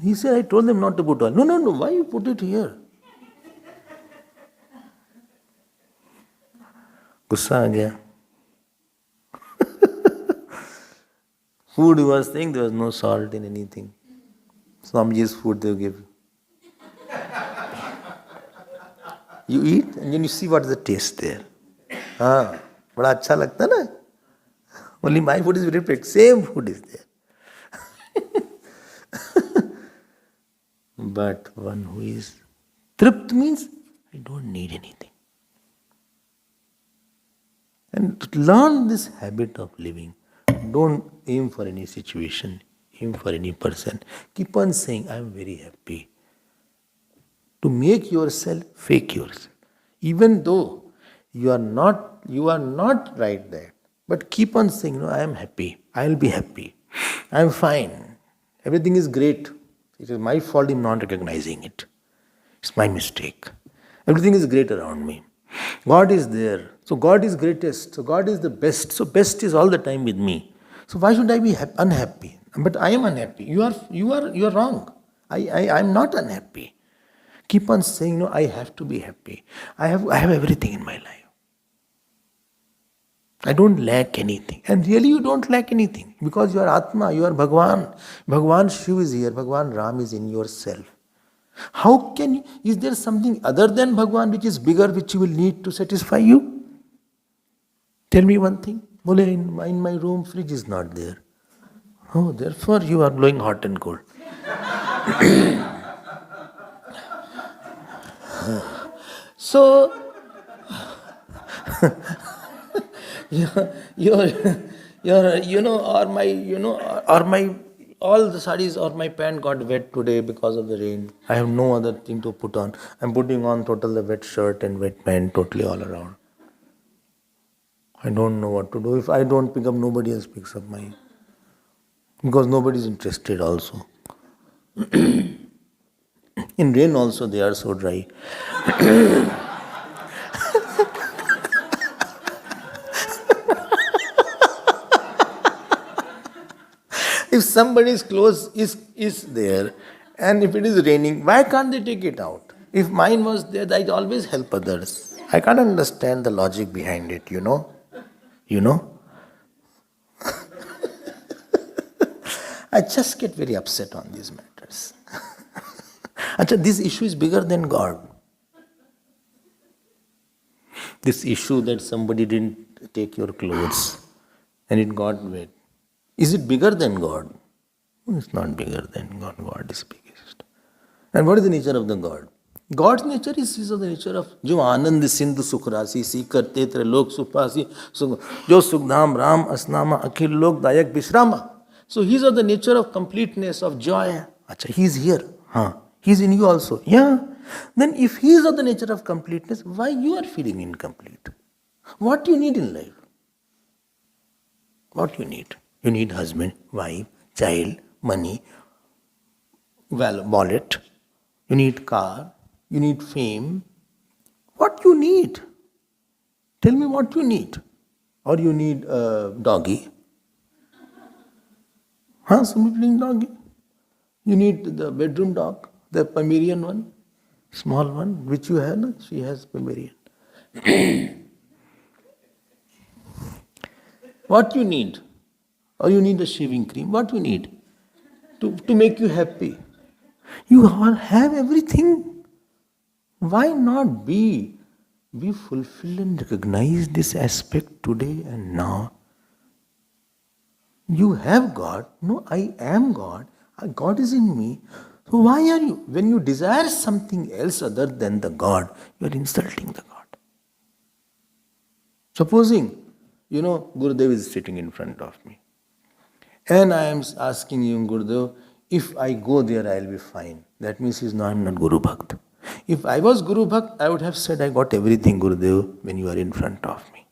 He said, I told them not to put oil. No, why you put it here? गुस्सा आ गया. Food he was saying, there was no salt in anything. Swamiji's food they give. You eat and then you see what is the taste there. हाँ, बड़ा अच्छा लगता ना. Only my food is very perfect. Same food is there. But one who is tript means I don't need anything. And to learn this habit of living, don't aim for any situation, aim for any person. Keep on saying, I am very happy. To make yourself, fake yourself. Even though you are not right there. But keep on saying, I am happy. I will be happy. I am fine. Everything is great. It is my fault in not recognizing it. It's my mistake. Everything is great around me. God is there. So God is greatest. So God is the best. So best is all the time with me. So why should I be unhappy? But I am unhappy. You are wrong. I'm not unhappy. Keep on saying, no, I have to be happy. I have everything in my life. I don't lack anything. And really you don't lack anything. Because you are Atma, you are Bhagwan. Bhagwan Shiv is here. Bhagwan Ram is in yourself. How can you, is there something other than Bhagwan which is bigger, which you will need to satisfy you? Tell me one thing. Bole, in my room, fridge is not there. Oh, therefore you are blowing hot and cold. So, all the sarees or my pant got wet today because of the rain. I have no other thing to put on. I'm putting on total the wet shirt and wet pant totally all around. I don't know what to do. If I don't pick up, nobody else picks up mine. Because nobody is interested also. In rain also they are so dry. If somebody's clothes is there and if it is raining, why can't they take it out? If mine was there, I'd always help others. I can't understand the logic behind it, you know? I just get very upset on these matters. This issue is bigger than God. This issue that somebody didn't take your clothes and it got wet. Is it bigger than God? It's not bigger than God. God is biggest. And what is the nature of the God? God's nature is of the nature of जो आनंद सिंधु सुखरासी सी करते त्रैलोक सुपासी जो सुखधाम राम असनामा अखिल लोक दायक विश्रामा. So he is of the nature of completeness, of joy. He is here. He is in you also. Yeah. Then if he is of the nature of completeness, why you are feeling incomplete? What you need in life? What you need? You need husband, wife, child, money, wallet. You need car. You need fame. What you need? Tell me what you need. Or you need a doggy. Some people need doggy. You need the bedroom dog, the Pomeranian one, small one, which you have. No? She has Pomeranian. What you need? Or you need a shaving cream. What you need? To make you happy. You all have everything. Why not be fulfilled and recognize this aspect today and now? You have God. No, I am God. God is in me. So why are you? When you desire something else other than the God, you are insulting the God. Supposing, Gurudev is sitting in front of me. And I am asking you, Gurudev, if I go there, I will be fine. That means I am not Guru Bhakt. If I was Guru Bhakt, I would have said, I got everything, Gurudev, when you are in front of me.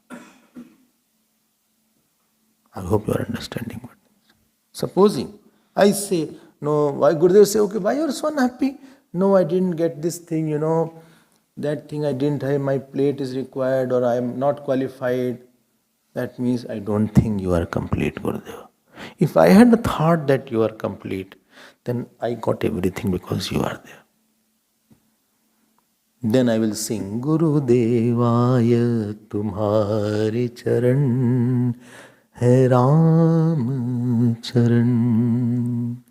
I hope you are understanding what it is. Supposing I say, no, why Gurudev say, okay, why you are so unhappy? No, I didn't get this thing, that thing I didn't have, my plate is required or I am not qualified. That means I don't think you are complete, Gurudev. If I had the thought that you are complete, then I got everything because you are there. Then I will sing, Guru Devaya Tumhare Charan Hai Ram Charan.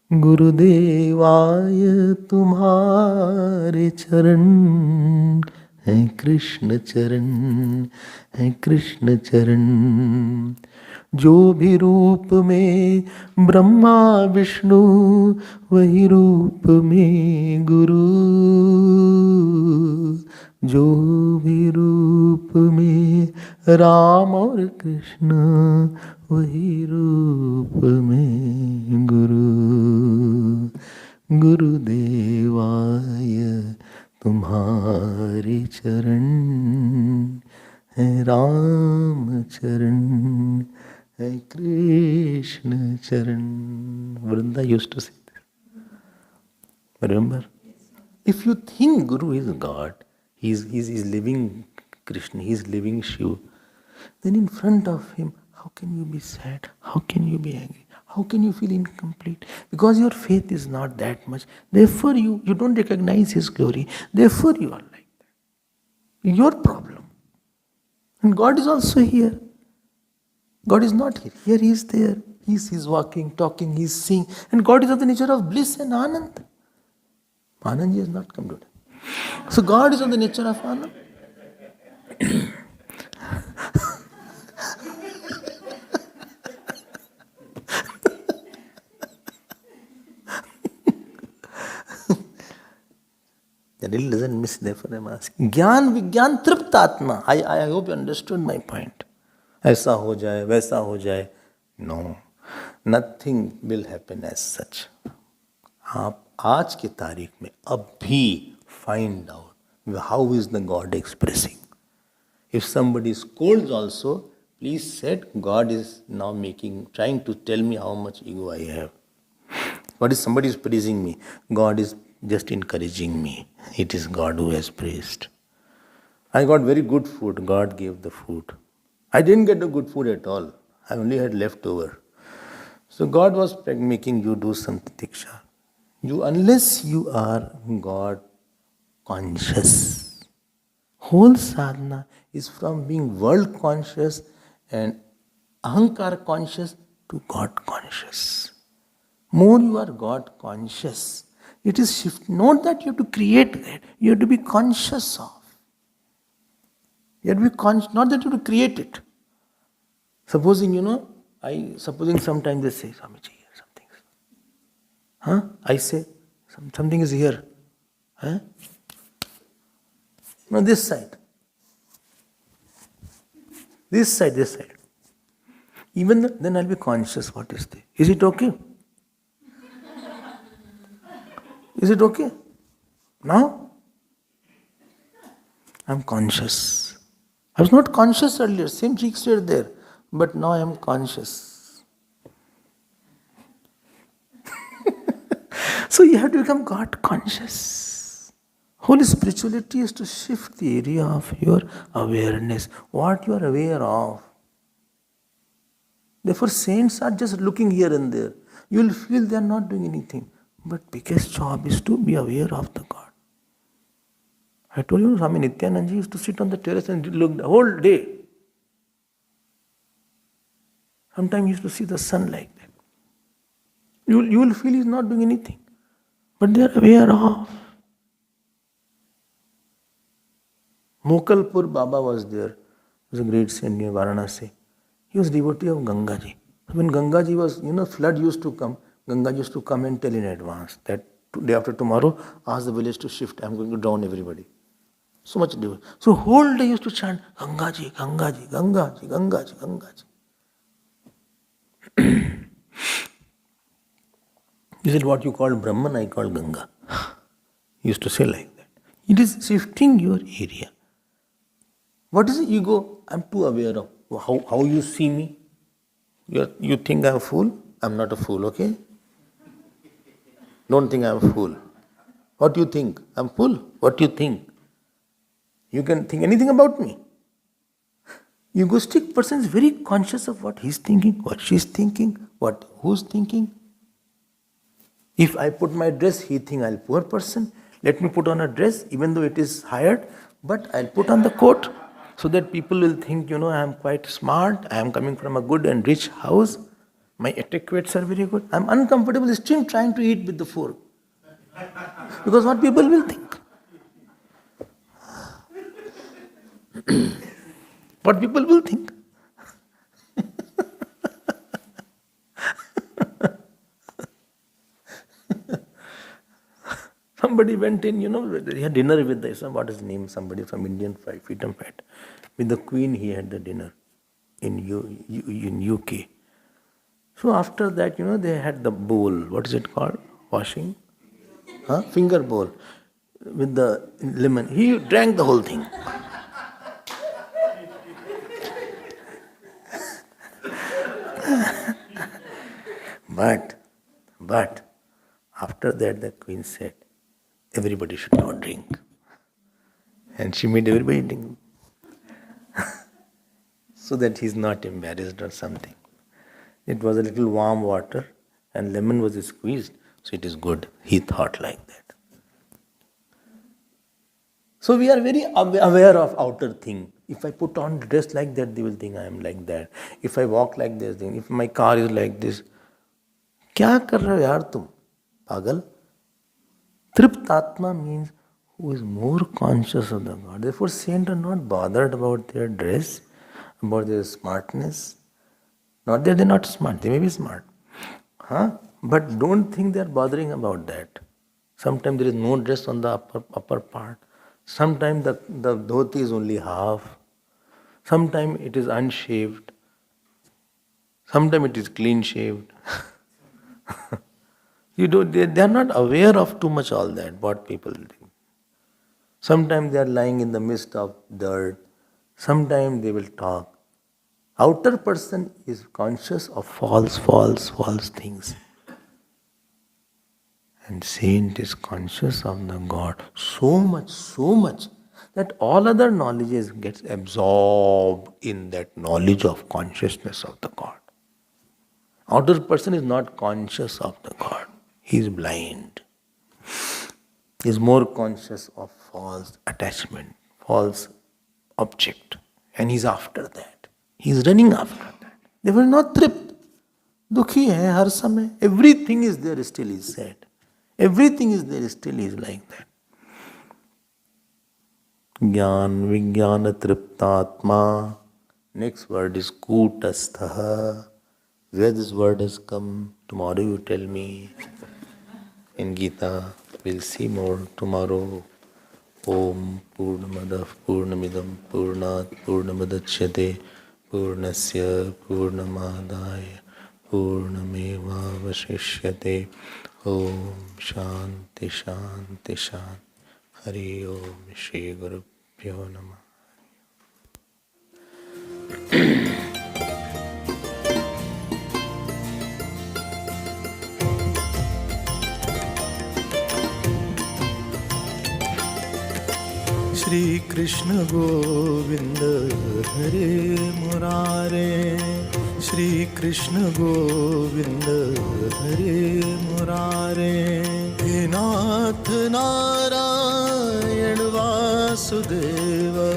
Guru Devaya Tumhare Charan Hai Krishna Charan Hai Krishna Charan. जो भी रूप में ब्रह्मा विष्णु वही रूप में गुरु. जो भी रूप में राम और कृष्ण वही रूप में गुरु. गुरुदेवाय तुम्हारे चरण है राम चरण है Krishna Charan. Vrinda used to say this. Remember? If you think Guru is God, he's living Krishna, he's living Shiva, then in front of him, how can you be sad? How can you be angry? How can you feel incomplete? Because your faith is not that much. Therefore, you don't recognize his glory. Therefore, you are like that. Your problem. And God is also here. God is not here. Here he is there. He's walking, talking, he's seeing. And God is of the nature of bliss and Anand. Anand has not come today. So God is of the nature of Anand. The riddle doesn't miss, therefore I'm asking. Gyan Vigyan Triptatma. I hope you understood my point. ऐसा हो जाए, वैसा हो जाए. No. Nothing will happen as such. आप आज की तारीख में अब भी find out how is the God expressing. If somebody scolds also, please said God is now trying to tell me how much ego I have. Somebody is praising me. God is just encouraging me. It is God who has praised. I got very good food. God gave the food. I didn't get the good food at all. I only had leftover. So God was making you do some tiksha. Unless you are God conscious. Whole sadhana is from being world conscious and ahankar conscious to God conscious. More you are God conscious, it is shift. Not that you have to create that, you have to be conscious of. You have to be conscious, not that you have to create it. Supposing, supposing sometimes they say, Swamiji, here something is. Huh? I say, something is here. Huh? No, this side. This side. Even then I'll be conscious, what is there? Is it okay? Is it okay? Now? I'm conscious. I was not conscious earlier, same cheeks were there, but now I am conscious. So you have to become God conscious. Whole spirituality is to shift the area of your awareness, what you are aware of. Therefore, saints are just looking here and there. You will feel they are not doing anything. But biggest job is to be aware of the God. I told you, Swami Nityananda used to sit on the terrace and look the whole day. Sometimes he used to see the sun like that. You will feel he is not doing anything. But they are aware of. Mokalpur Baba was there. He was a great saint near Varanasi. He was devotee of Gangaji. When Gangaji was, flood used to come, Ganga used to come and tell in advance that day after tomorrow, ask the village to shift, I am going to drown everybody. So much devotion. So whole day used to chant, Gangaji, Gangaji, Gangaji, Gangaji, Gangaji. This is what you call Brahman, I call Ganga. He used to say like that. It is shifting your area. What is the ego? I am too aware of. How you see me? You think I am a fool? I am not a fool, okay? Don't think I am a fool. What do you think? I am a fool? What do you think? You can think anything about me. Egoistic person is very conscious of what he is thinking, what she is thinking, who is thinking. If I put my dress, he thinks I am a poor person. Let me put on a dress, even though it is hired, but I will put on the coat so that people will think, I am quite smart, I am coming from a good and rich house, my etiquettes are very good. I am uncomfortable still trying to eat with the fork. Because what people will think? What people will think? Somebody went in, he had dinner with what is his name? Somebody from Indian freedom fight. With the Queen, he had the dinner in UK. So after that, they had the bowl. What is it called? Washing? Finger bowl. With the lemon. He drank the whole thing. But, after that the Queen said, everybody should not drink. And she made everybody drink. So that he's not embarrassed or something. It was a little warm water and lemon was squeezed, so it is good. He thought like that. So we are very aware of outer thing. If I put on dress like that, they will think I am like that. If I walk like this, then if my car is like this, क्या कर रहे हो यार तुम? पागल? Tript Atma means who is more conscious of the God. Therefore, saints are not bothered about their dress, about their smartness. Not that they are not smart, they may be smart. But don't think they are bothering about that. Sometimes there is no dress on the upper part. Sometimes the dhoti is only half. Sometimes it is unshaved. Sometimes it is clean shaved. They are not aware of too much all that, what people do. Sometimes they are lying in the midst of dirt. Sometimes they will talk. Outer person is conscious of false things. And saint is conscious of the God so much that all other knowledges gets absorbed in that knowledge of consciousness of the God. Outer person is not conscious of the God. He is blind. He is more conscious of false attachment, false object. And he is after that. He is running after that. They will not tripped. Dukhi hai har samay. Everything is there still, he said. Everything is there still, he is like that. Jnana Vijnana Triptatma. Next word is Kutastha. Where this word has come, tomorrow you tell me. In Gita, we'll see more tomorrow. Om Purnamadav Purnamidam Purnat Purnamadachyate Purnasya Purnamadaya Purnameva Vashishyate. Om Shanti Shanti Shanti. Hari Om Shri Guru Pyo Namah. Shri Krishna Govinda Hare Murare. Shri Krishna Govinda Hare Murare. He Nath Narayan Vasudeva.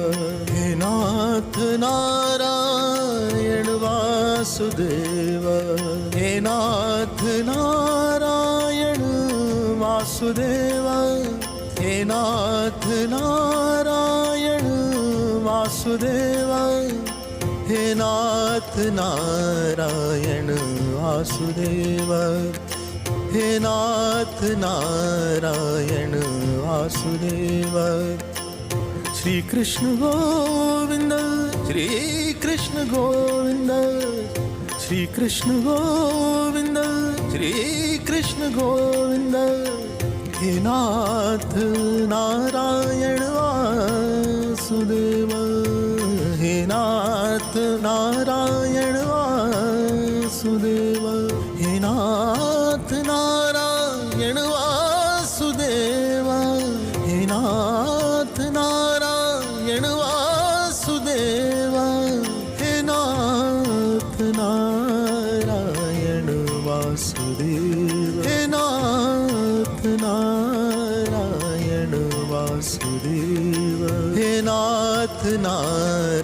He Nath Narayan Vasudeva. He Nath Narayan Vasudeva. He Nath Narayan Vasudeva. He Nath Narayan Vasudeva. He Nath Narayan Vasudeva. Shri Krishna Govinda, Shri Krishna Govinda, Shri Krishna Govinda, Shri Krishna Govinda. He Nath Narayan Vasudeva. He Nath Narayan Vasudeva. He Nath Narayan Vasudeva. He Nath Narayan Vasudeva. He Nath Narayan Vasudeva. He Nath Narayan Vasudeva. He Nath Narayan